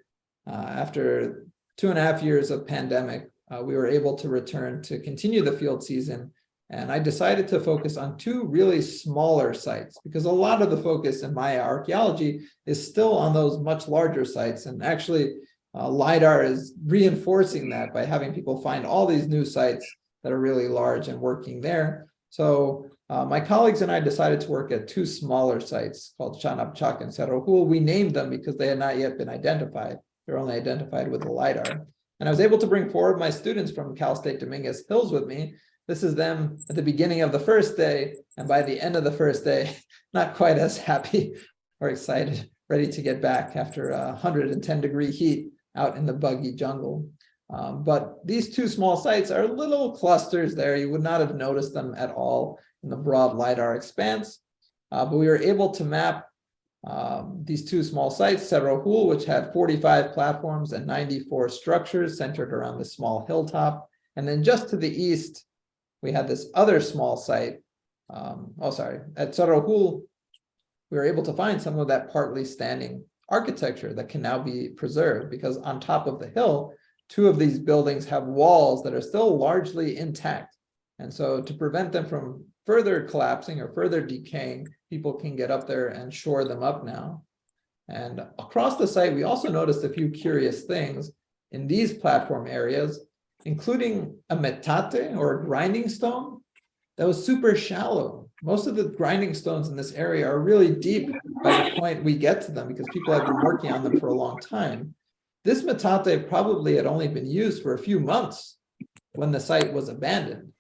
after 2.5 years of pandemic, we were able to return to continue the field season. And I decided to focus on 2 really smaller sites, because a lot of the focus in Maya archaeology is still on those much larger sites. And actually, LIDAR is reinforcing that by having people find all these new sites that are really large and working there. So my colleagues and I decided to work at 2 smaller sites called Chanapchak and Cerro Hul. We named them because they had not yet been identified. They're only identified with the LIDAR. And I was able to bring forward my students from Cal State Dominguez Hills with me. This is them at the beginning of the first day, and by the end of the first day, not quite as happy or excited, ready to get back after 110-degree heat out in the buggy jungle. But these 2 small sites are little clusters there. You would not have noticed them at all in the broad LIDAR expanse. But we were able to map these 2 small sites, Cerro Hul, which had 45 platforms and 94 structures centered around this small hilltop. And then just to the east, we had this other small site. At Cerro Hul, we were able to find some of that partly standing architecture that can now be preserved, because on top of the hill, 2 of these buildings have walls that are still largely intact. And so to prevent them from further collapsing or further decaying, people can get up there and shore them up now. And across the site, we also noticed a few curious things in these platform areas, including a metate or a grinding stone that was super shallow. Most of the grinding stones in this area are really deep by the point we get to them, because people have been working on them for a long time. This metate probably had only been used for a few months when the site was abandoned.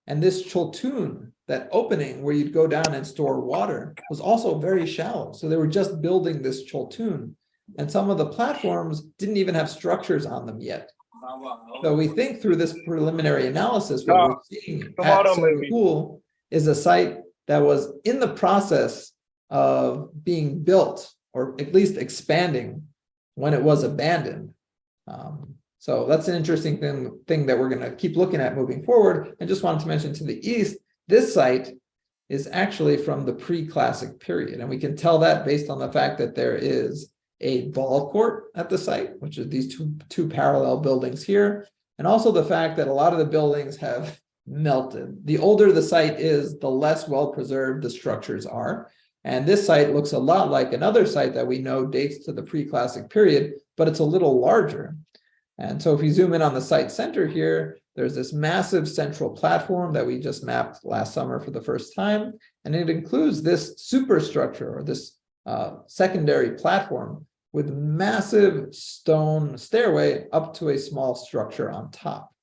And this choltun, that opening where you'd go down and store water, was also very shallow. So they were just building this choltun. And some of the platforms didn't even have structures on them yet. So we think through this preliminary analysis, what we're seeing at Cerro Hul is a site that was in the process of being built or at least expanding when it was abandoned. So that's an interesting thing that we're going to keep looking at moving forward. And just wanted to mention to the east, this site is actually from the pre-classic period. And we can tell that based on the fact that there is a ball court at the site, which is these two parallel buildings here. And also the fact that a lot of the buildings have melted. The older the site is, the less well-preserved the structures are. And this site looks a lot like another site that we know dates to the pre-classic period, but it's a little larger. And so if you zoom in on the site center here, there's this massive central platform that we just mapped last summer for the first time. And it includes this superstructure, or this secondary platform, with massive stone stairway up to a small structure on top.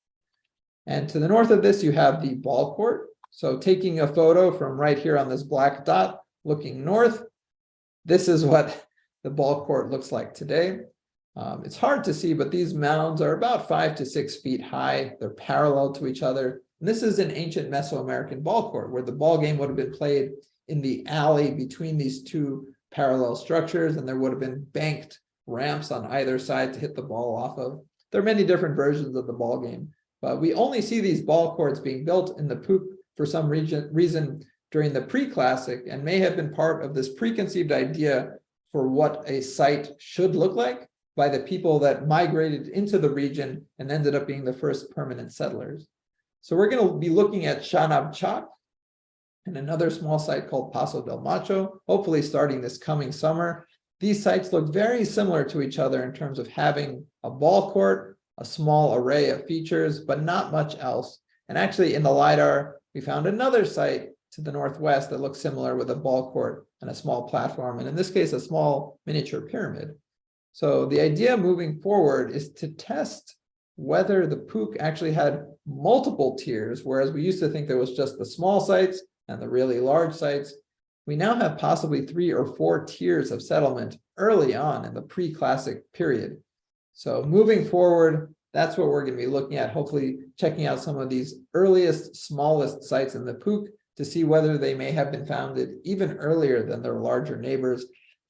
And to the north of this, you have the ball court. So taking a photo from right here on this black dot, looking north, this is what the ball court looks like today. It's hard to see, but these mounds are about 5 to 6 feet high. They're parallel to each other. And this is an ancient Mesoamerican ball court, where the ball game would have been played in the alley between these two parallel structures, and there would have been banked ramps on either side to hit the ball off of. There are many different versions of the ball game, but we only see these ball courts being built in the Pook for some reason during the pre-classic, and may have been part of this preconceived idea for what a site should look like by the people that migrated into the region and ended up being the first permanent settlers. So we're going to be looking at Shanab Chak and another small site called Paso del Macho, hopefully starting this coming summer. These sites look very similar to each other in terms of having a ball court, a small array of features, but not much else. And actually in the LIDAR, we found another site to the northwest that looks similar, with a ball court and a small platform, and in this case, a small miniature pyramid. So the idea moving forward is to test whether the Pook actually had multiple tiers, whereas we used to think there was just the small sites and the really large sites. We now have possibly 3 or 4 tiers of settlement early on in the pre-classic period. So moving forward, that's what we're going to be looking at, hopefully checking out some of these earliest, smallest sites in the Pook to see whether they may have been founded even earlier than their larger neighbors.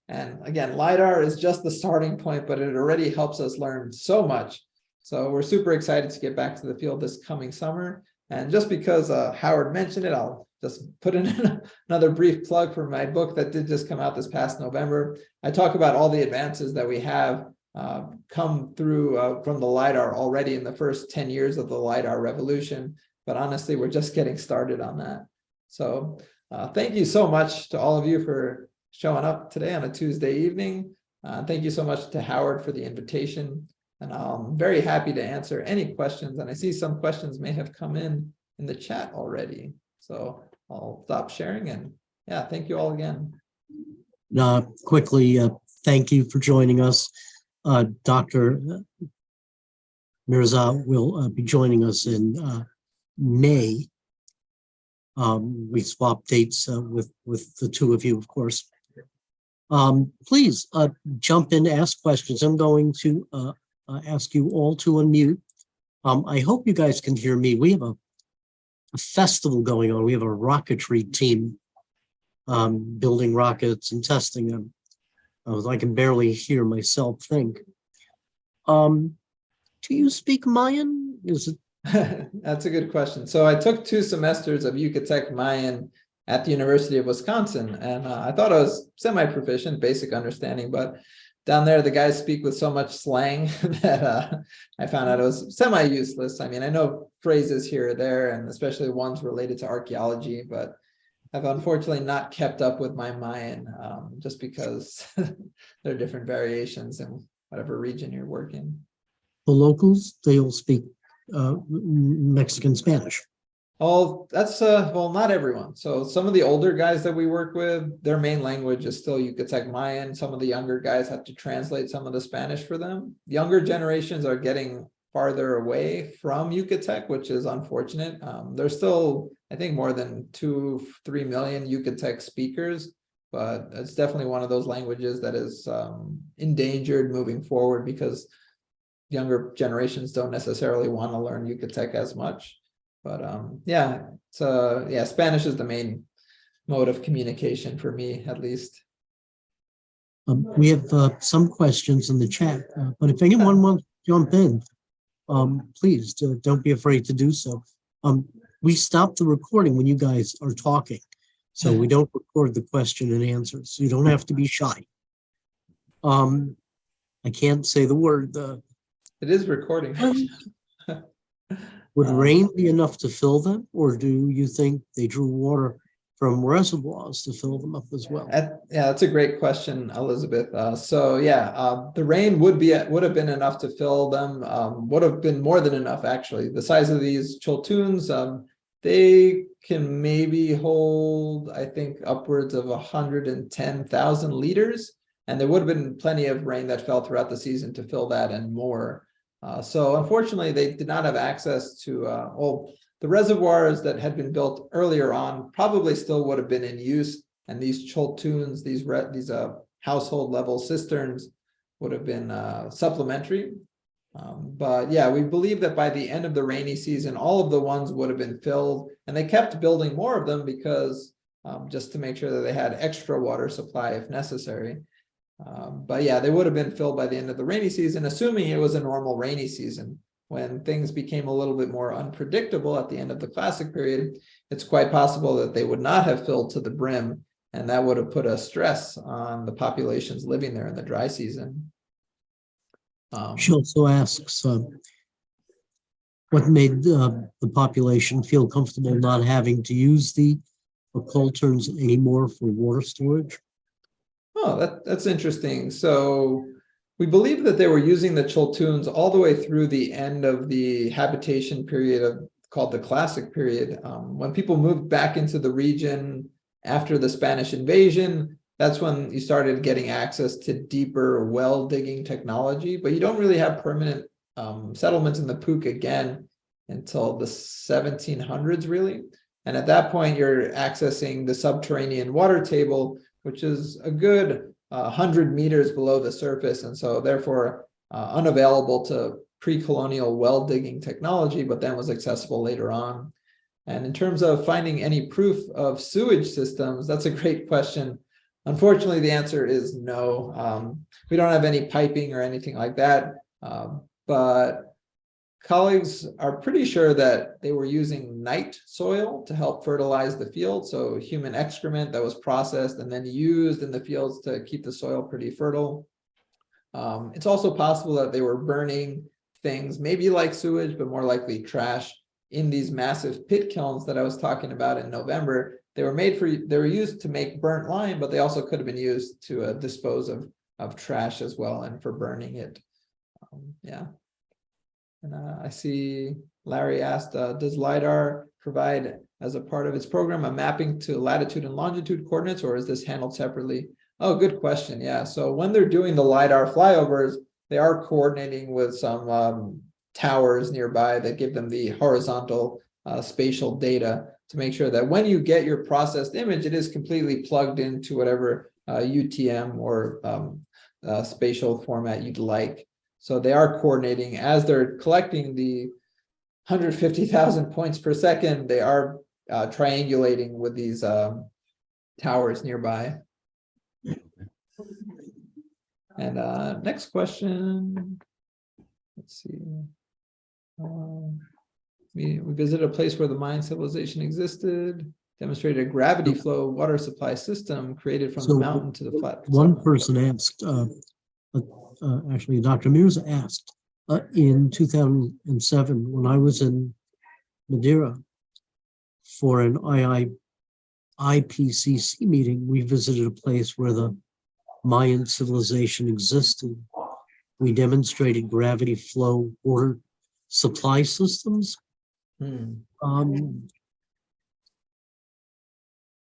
And again, LIDAR is just the starting point, but it already helps us learn so much. So we're super excited to get back to the field this coming summer. And just because Howard mentioned it, I'll just put in another brief plug for my book that did just come out this past November. I talk about all the advances that we have come through from the LIDAR already in the first 10 years of the LIDAR revolution. But honestly, we're just getting started on that. So thank you so much to all of you for showing up today on a Tuesday evening. Thank you so much to Howard for the invitation. And I'm very happy to answer any questions. And I see some questions may have come in the chat already. So I'll stop sharing, and yeah, thank you all again. Quickly, thank you for joining us. Dr. Mirza will be joining us in May. We swapped dates with the two of you, of course. Please jump in, ask questions. I'm going to ask you all to unmute. I hope you guys can hear me. We have a festival going on. We have a rocketry team building rockets and testing them. I can barely hear myself think. Do you speak Mayan? Is it? That's a good question. So I took 2 semesters of Yucatec Mayan at the University of Wisconsin, and I thought I was semi-proficient, basic understanding, but down there the guys speak with so much slang that I found out it was semi-useless. I mean, I know phrases here or there, and especially ones related to archaeology, but I've unfortunately not kept up with my Mayan just because there are different variations in whatever region you're working. The locals, they all speak Mexican Spanish. Oh, that's well, not everyone. So some of the older guys that we work with, their main language is still Yucatec Mayan. Some of the younger guys have to translate some of the Spanish for them. Younger generations are getting farther away from Yucatec, which is unfortunate. There's still, I think, more than 2-3 million Yucatec speakers, but it's definitely one of those languages that is endangered moving forward because younger generations don't necessarily want to learn Yucatec as much. But yeah, so yeah, Spanish is the main mode of communication for me, at least. We have some questions in the chat, but if anyone wants to jump in, please don't be afraid to do so. We stop the recording when you guys are talking, so we don't record the question and answers. So you don't have to be shy. I can't say the word. It is recording. Would rain be enough to fill them, or do you think they drew water from reservoirs to fill them up as well? Yeah, that's a great question, Elizabeth. The rain would have been enough to fill them. Would have been more than enough, actually. The size of these choltuns, they can maybe hold, I think, upwards of 110,000 liters, and there would have been plenty of rain that fell throughout the season to fill that and more. So unfortunately, they did not have access to the reservoirs that had been built earlier on probably still would have been in use, and these choltuns, these household level cisterns would have been supplementary. But yeah, we believe that by the end of the rainy season, all of the ones would have been filled, and they kept building more of them because just to make sure that they had extra water supply if necessary. But yeah, they would have been filled by the end of the rainy season, assuming it was a normal rainy season. When things became a little bit more unpredictable at the end of the classic period, it's quite possible that they would not have filled to the brim, and that would have put a stress on the populations living there in the dry season. She also asks, what made the population feel comfortable not having to use the cholterns anymore for water storage? Oh, that's interesting. So we believe that they were using the choltuns all the way through the end of the habitation period called the Classic period. When people moved back into the region after the Spanish invasion, that's when you started getting access to deeper well digging technology, but you don't really have permanent settlements in the Pook again until the 1700s, really. And at that point, you're accessing the subterranean water table, which is a good 100 meters below the surface, and so therefore unavailable to pre-colonial well digging technology, but then was accessible later on. And in terms of finding any proof of sewage systems, that's a great question. Unfortunately, the answer is no. We don't have any piping or anything like that, but colleagues are pretty sure that they were using night soil to help fertilize the field. So human excrement that was processed and then used in the fields to keep the soil pretty fertile. It's also possible that they were burning things, maybe like sewage, but more likely trash, in these massive pit kilns that I was talking about in November. They were used to make burnt lime, but they also could have been used to dispose of trash as well and for burning it. Yeah. And I see Larry asked, does LIDAR provide, as a part of its program, a mapping to latitude and longitude coordinates, or is this handled separately? Oh, good question. Yeah. So when they're doing the LIDAR flyovers, they are coordinating with some towers nearby that give them the horizontal spatial data to make sure that when you get your processed image, it is completely plugged into whatever UTM or spatial format you'd like. So they are coordinating as they're collecting the 150,000 points per second. They are triangulating with these towers nearby. And next question. Let's see. We visited a place where the Mayan civilization existed, demonstrated a gravity flow water supply system created from the mountain to the flat. One person asked, actually, Dr. Mirza asked, in 2007, when I was in Madeira for an IPCC meeting, we visited a place where the Mayan civilization existed. We demonstrated gravity flow water supply systems.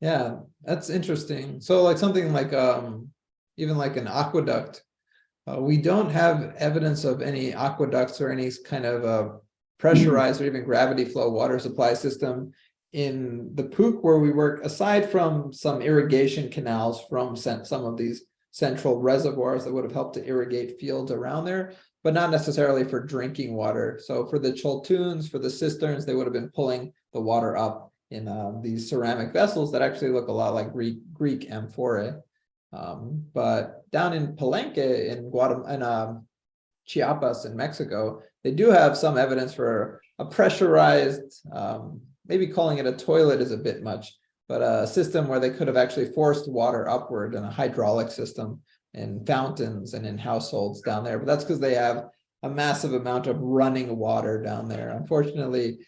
Yeah, that's interesting. So like something like even like an aqueduct, we don't have evidence of any aqueducts or any kind of pressurized or even gravity flow water supply system in the Pook where we work, aside from some irrigation canals from some of these central reservoirs that would have helped to irrigate fields around there, but not necessarily for drinking water. So for the choltuns, for the cisterns, they would have been pulling the water up in these ceramic vessels that actually look a lot like Greek amphorae. But down in Palenque in Guatemala, and Chiapas in Mexico, they do have some evidence for a pressurized, maybe calling it a toilet is a bit much, but a system where they could have actually forced water upward in a hydraulic system in fountains and in households down there. But that's because they have a massive amount of running water down there. Unfortunately,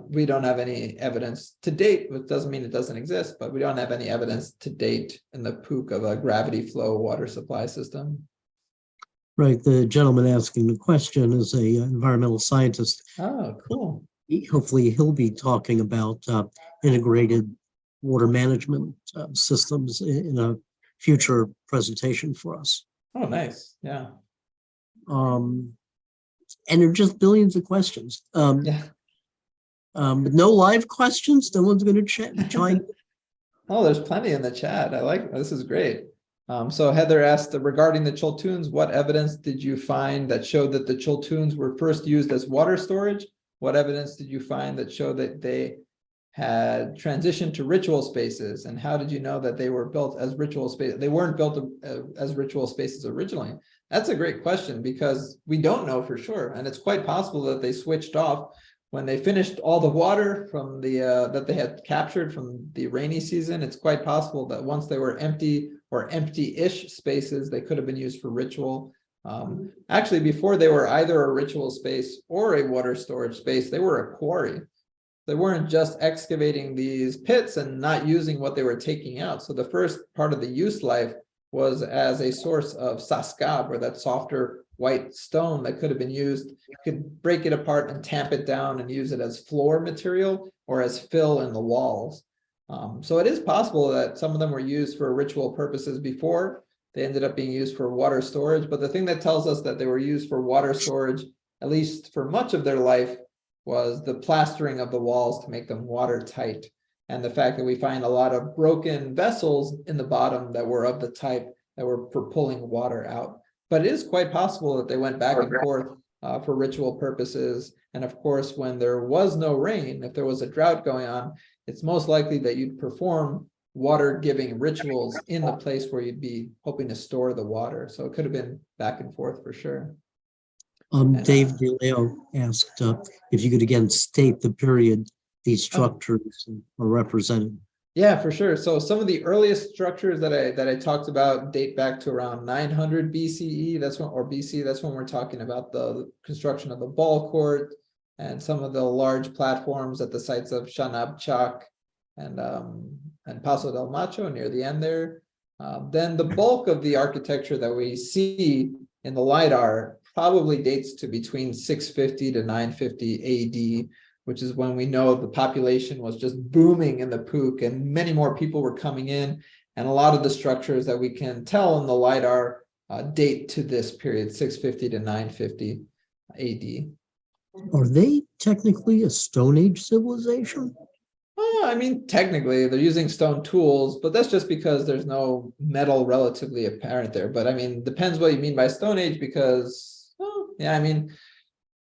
we don't have any evidence to date, which doesn't mean it doesn't exist, but we don't have any evidence to date in the POOC of a gravity flow water supply system. Right. The gentleman asking the question is a environmental scientist. Oh, cool. Hopefully he'll be talking about integrated water management systems in a future presentation for us. Oh, nice. Yeah. And there are just billions of questions. Yeah. But no live questions. No one's going to join. Oh, there's plenty in the chat. I like this. Is great. So Heather asked, regarding the Chultuns, what evidence did you find that showed that the Chultuns were first used as water storage? What evidence did you find that showed that they had transitioned to ritual spaces? And how did you know that they were built as ritual spaces? They weren't built as ritual spaces originally. That's a great question, because we don't know for sure. And it's quite possible that they switched off when they finished all the water from the that they had captured from the rainy season. It's quite possible that once they were empty or empty-ish spaces, they could have been used for ritual. Actually, before they were either a ritual space or a water storage space, they were a quarry. They weren't just excavating these pits and not using what they were taking out. So the first part of the use life was as a source of sascab, or that softer white stone that could have been used. You could break it apart and tamp it down and use it as floor material or as fill in the walls. So it is possible that some of them were used for ritual purposes before. They ended up being used for water storage. But the thing that tells us that they were used for water storage, at least for much of their life, was the plastering of the walls to make them watertight. And the fact that we find a lot of broken vessels in the bottom that were of the type that were for pulling water out. But it is quite possible that they went back and forth for ritual purposes. And of course, when there was no rain, if there was a drought going on, it's most likely that you'd perform water-giving rituals in the place where you'd be hoping to store the water. So it could have been back and forth for sure. Dave DeLeo asked if you could again state the period these structures are represented. Yeah, for sure. So some of the earliest structures that I talked about date back to around 900 BCE. That's when, or BC. That's when we're talking about the construction of the ball court and some of the large platforms at the sites of Shanab-Chak and Paso del Macho near the end there. Then the bulk of the architecture that we see in the LIDAR probably dates to between 650 to 950 AD, which is when we know the population was just booming in the POOC and many more people were coming in. And a lot of the structures that we can tell in the LIDAR date to this period, 650 to 950 AD. Are they technically a Stone Age civilization? I mean, technically they're using stone tools, but that's just because there's no metal relatively apparent there. But I mean, depends what you mean by Stone Age, because, well, yeah, I mean,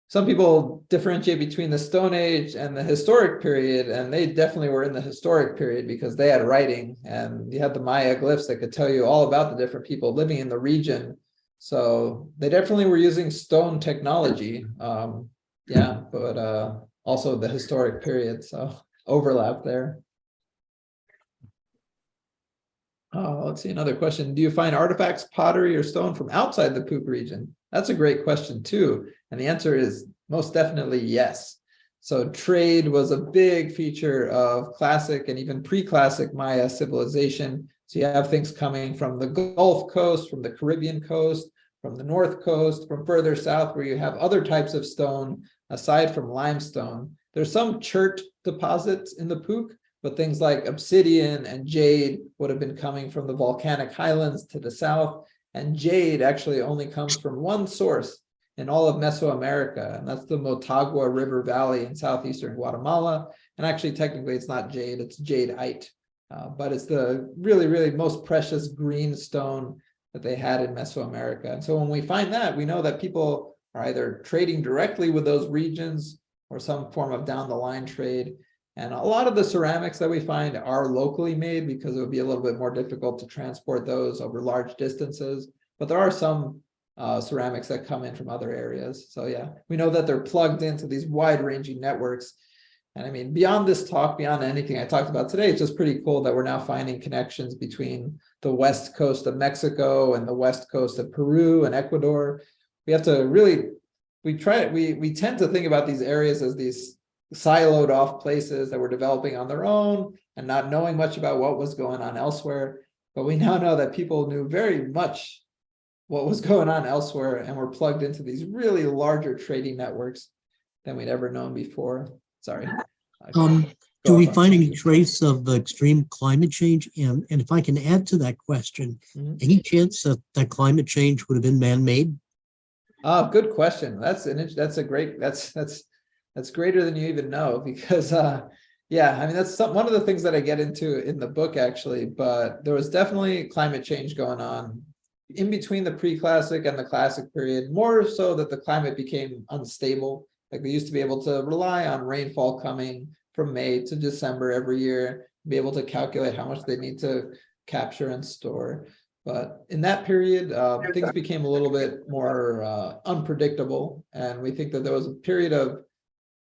some people differentiate between the Stone Age and the historic period, and they definitely were in the historic period because they had writing and you had the Maya glyphs that could tell you all about the different people living in the region. So they definitely were using stone technology. Yeah, but also the historic period. So overlap there. Let's see, another question. Do you find artifacts, pottery, or stone from outside the POOC region? That's a great question too. And the answer is most definitely yes. So trade was a big feature of classic and even pre-classic Maya civilization. So you have things coming from the Gulf Coast, from the Caribbean coast, from the North Coast, from further south where you have other types of stone aside from limestone. There's some chert deposits in the POOC, but things like obsidian and jade would have been coming from the volcanic highlands to the south. And jade actually only comes from one source in all of Mesoamerica, and that's the Motagua River Valley in southeastern Guatemala. And actually, technically, it's not jade, it's jadeite, but it's the really, really most precious green stone that they had in Mesoamerica. And so when we find that, we know that people are either trading directly with those regions or some form of down the line trade. And a lot of the ceramics that we find are locally made because it would be a little bit more difficult to transport those over large distances. But there are some ceramics that come in from other areas. So yeah, we know that they're plugged into these wide-ranging networks. And I mean, beyond this talk, beyond anything I talked about today, it's just pretty cool that we're now finding connections between the west coast of Mexico and the west coast of Peru and Ecuador. We have to really, we tend to think about these areas as these siloed off places that were developing on their own and not knowing much about what was going on elsewhere. But we now know that people knew very much what was going on elsewhere and were plugged into these really larger trading networks than we'd ever known before. Sorry. Do we find any trace of extreme climate change? And if I can add to that question, any chance that climate change would have been man-made? Good question. That's greater than you even know, because yeah, I mean, that's one of the things that I get into in the book, actually. But there was definitely climate change going on in between the pre-classic and the classic period, more so that the climate became unstable. Like they used to be able to rely on rainfall coming from May to December every year, be able to calculate how much they need to capture and store. But in that period, things became a little bit more unpredictable. And we think that there was a period of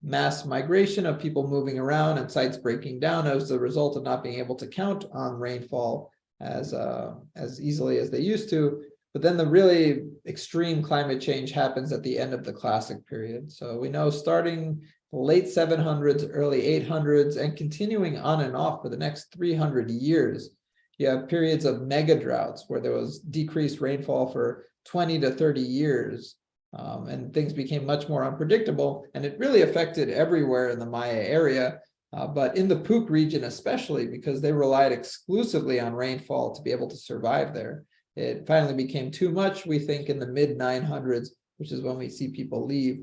mass migration of people moving around and sites breaking down as a result of not being able to count on rainfall as easily as they used to. But then the really extreme climate change happens at the end of the classic period. So we know starting late 700s, early 800s, and continuing on and off for the next 300 years, you have periods of mega droughts where there was decreased rainfall for 20 to 30 years. And things became much more unpredictable, and it really affected everywhere in the Maya area, but in the Puc region especially, because they relied exclusively on rainfall to be able to survive there. It finally became too much, we think, in the mid-900s, which is when we see people leave.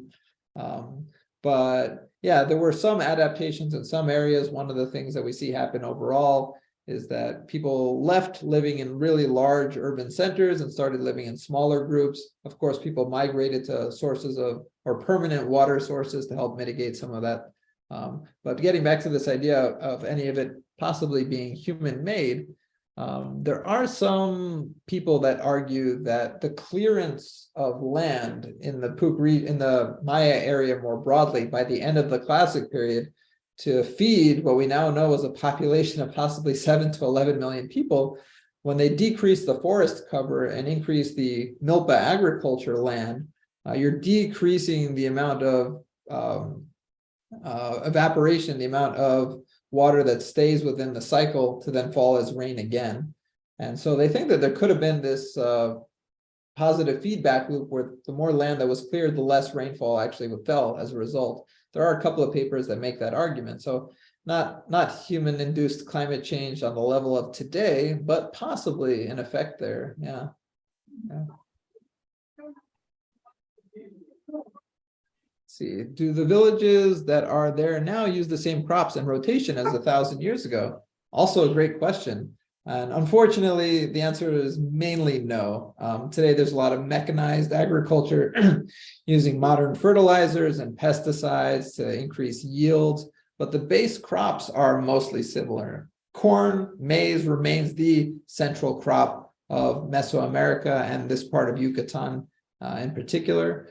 But yeah, there were some adaptations in some areas. One of the things that we see happen overall is that people left living in really large urban centers and started living in smaller groups. Of course, people migrated to sources of or permanent water sources to help mitigate some of that. But getting back to this idea of any of it possibly being human-made, there are some people that argue that the clearance of land in the in the Maya area more broadly by the end of the classic period to feed what we now know is a population of possibly 7 to 11 million people, when they decrease the forest cover and increase the milpa agriculture land, you're decreasing the amount of evaporation, the amount of water that stays within the cycle to then fall as rain again. And so they think that there could have been this positive feedback loop where the more land that was cleared, the less rainfall actually fell as a result. There are a couple of papers that make that argument. So not human-induced climate change on the level of today, but possibly an effect there. Yeah. See, do the villages that are there now use the same crops and rotation as 1,000 years ago? Also a great question. And unfortunately, the answer is mainly no. Today, there's a lot of mechanized agriculture using modern fertilizers and pesticides to increase yields, but the base crops are mostly similar. Corn, maize remains the central crop of Mesoamerica and this part of Yucatan in particular.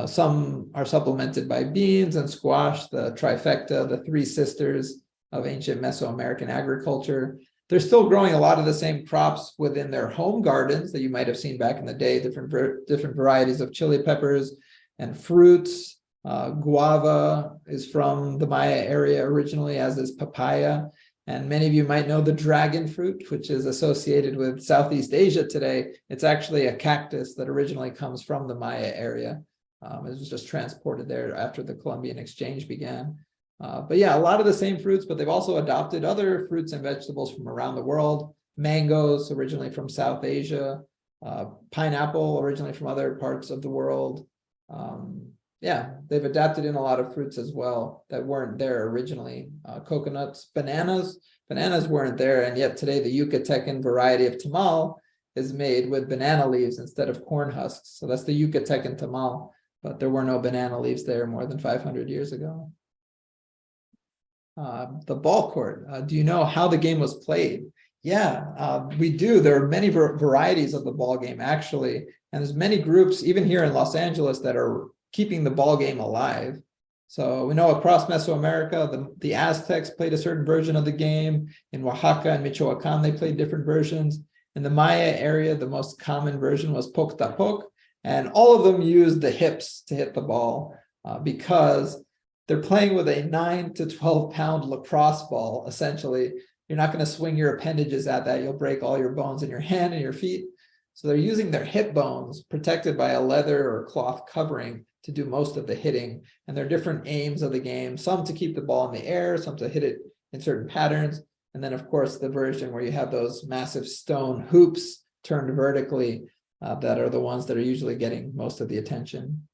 Some are supplemented by beans and squash, the trifecta, the three sisters of ancient Mesoamerican agriculture. They're still growing a lot of the same crops within their home gardens that you might have seen back in the day, different varieties of chili peppers and fruits. Guava is from the Maya area originally, as is papaya. And many of you might know the dragon fruit, which is associated with Southeast Asia today. It's actually a cactus that originally comes from the Maya area. It was just transported there after the Columbian exchange began. But yeah, a lot of the same fruits, but they've also adopted other fruits and vegetables from around the world. Mangoes, originally from South Asia. Pineapple, originally from other parts of the world. Yeah, they've adapted in a lot of fruits as well that weren't there originally. Coconuts, bananas weren't there, and yet today the Yucatecan variety of tamal is made with banana leaves instead of corn husks. So that's the Yucatecan tamal, but there were no banana leaves there more than 500 years ago. The ball court. Do you know how the game was played? Yeah, we do. There are many varieties of the ball game, actually. And there's many groups, even here in Los Angeles, that are keeping the ball game alive. So we know across Mesoamerica, the Aztecs played a certain version of the game. In Oaxaca and Michoacan, they played different versions. In the Maya area, the most common version was poc-tapoc. And all of them used the hips to hit the ball because they're playing with a 9 to 12 pound lacrosse ball, essentially. You're not going to swing your appendages at that. You'll break all your bones in your hand and your feet. So they're using their hip bones protected by a leather or cloth covering to do most of the hitting. And there are different aims of the game, some to keep the ball in the air, some to hit it in certain patterns. And then, of course, the version where you have those massive stone hoops turned vertically that are the ones that are usually getting most of the attention.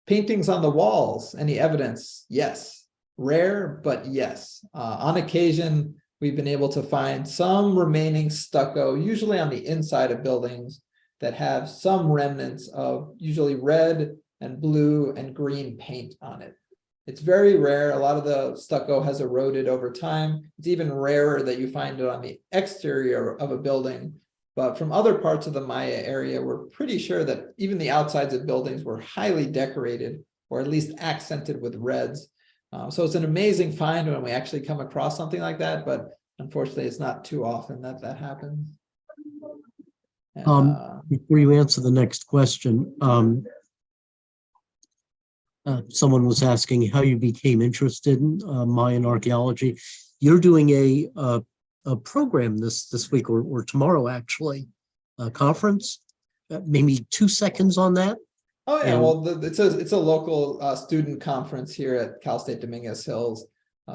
Paintings on the walls, any evidence? Yes. Rare, but yes. On occasion, we've been able to find some remaining stucco, usually on the inside of buildings, that have some remnants of usually red and blue and green paint on it. It's very rare. A lot of the stucco has eroded over time. It's even rarer that you find it on the exterior of a building. But from other parts of the Maya area, we're pretty sure that even the outsides of buildings were highly decorated, or at least accented with reds. So it's an amazing find when we actually come across something like that, but unfortunately, it's not too often that that happens. Before you answer the next question, someone was asking how you became interested in Mayan archaeology. You're doing a program this week or tomorrow, actually, a conference. Maybe 2 seconds on that. Oh yeah, well, it's a local student conference here at Cal State Dominguez Hills.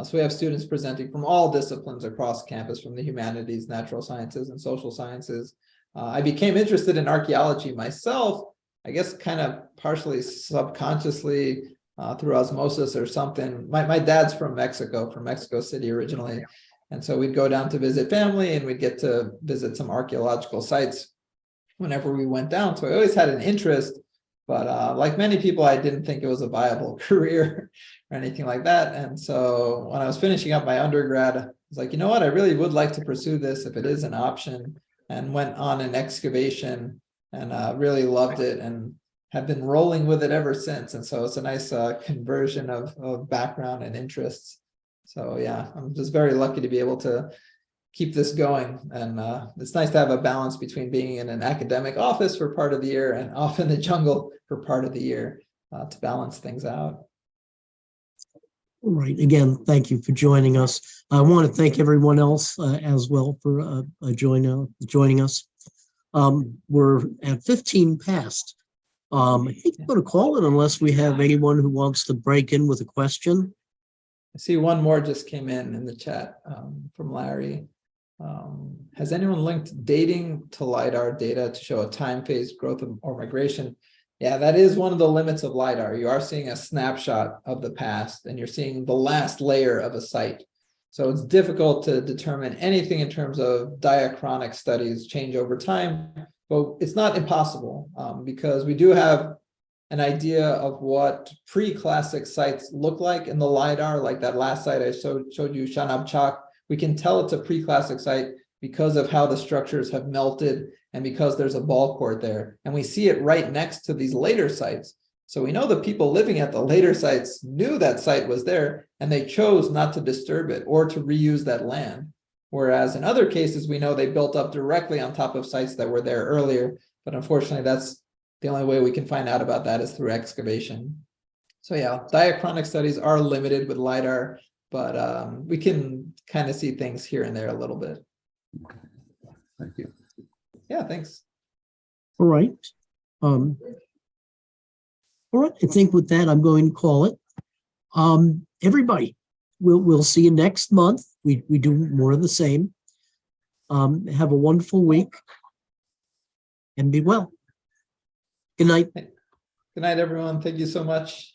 So we have students presenting from all disciplines across campus, from the humanities, natural sciences, and social sciences. I became interested in archaeology myself, I guess kind of partially subconsciously through osmosis or something. My dad's from Mexico City originally. And so we'd go down to visit family and we'd get to visit some archaeological sites whenever we went down. So I always had an interest. But like many people, I didn't think it was a viable career or anything like that. And so when I was finishing up my undergrad, I was like, you know what, I really would like to pursue this if it is an option, and went on an excavation and really loved it and have been rolling with it ever since. And so it's a nice conversion of background and interests. So yeah, I'm just very lucky to be able to keep this going. And it's nice to have a balance between being in an academic office for part of the year and off in the jungle for part of the year to balance things out. All right. Again, thank you for joining us. I want to thank everyone else as well for joining us. We're at 15 past. I think I'm going to call it unless we have anyone who wants to break in with a question. I see one more just came in the chat from Larry. Has anyone linked dating to LIDAR data to show a time phase growth or migration? Yeah, that is one of the limits of LIDAR. You are seeing a snapshot of the past and you're seeing the last layer of a site. So it's difficult to determine anything in terms of diachronic studies change over time, but it's not impossible because we do have an idea of what pre-classic sites look like in the LIDAR, like that last site I showed you, Shanab-Chak. We can tell it's a pre-classic site because of how the structures have melted and because there's a ball court there. And we see it right next to these later sites. So we know the people living at the later sites knew that site was there and they chose not to disturb it or to reuse that land. Whereas in other cases, we know they built up directly on top of sites that were there earlier. But unfortunately, that's the only way we can find out about that is through excavation. So yeah, diachronic studies are limited with LIDAR, but we can kind of see things here and there a little bit. Okay. Thank you. Yeah, thanks. All right. All right. I think with that, I'm going to call it. Everybody, we'll see you next month. We do more of the same. Have a wonderful week and be well. Good night. Good night, everyone. Thank you so much.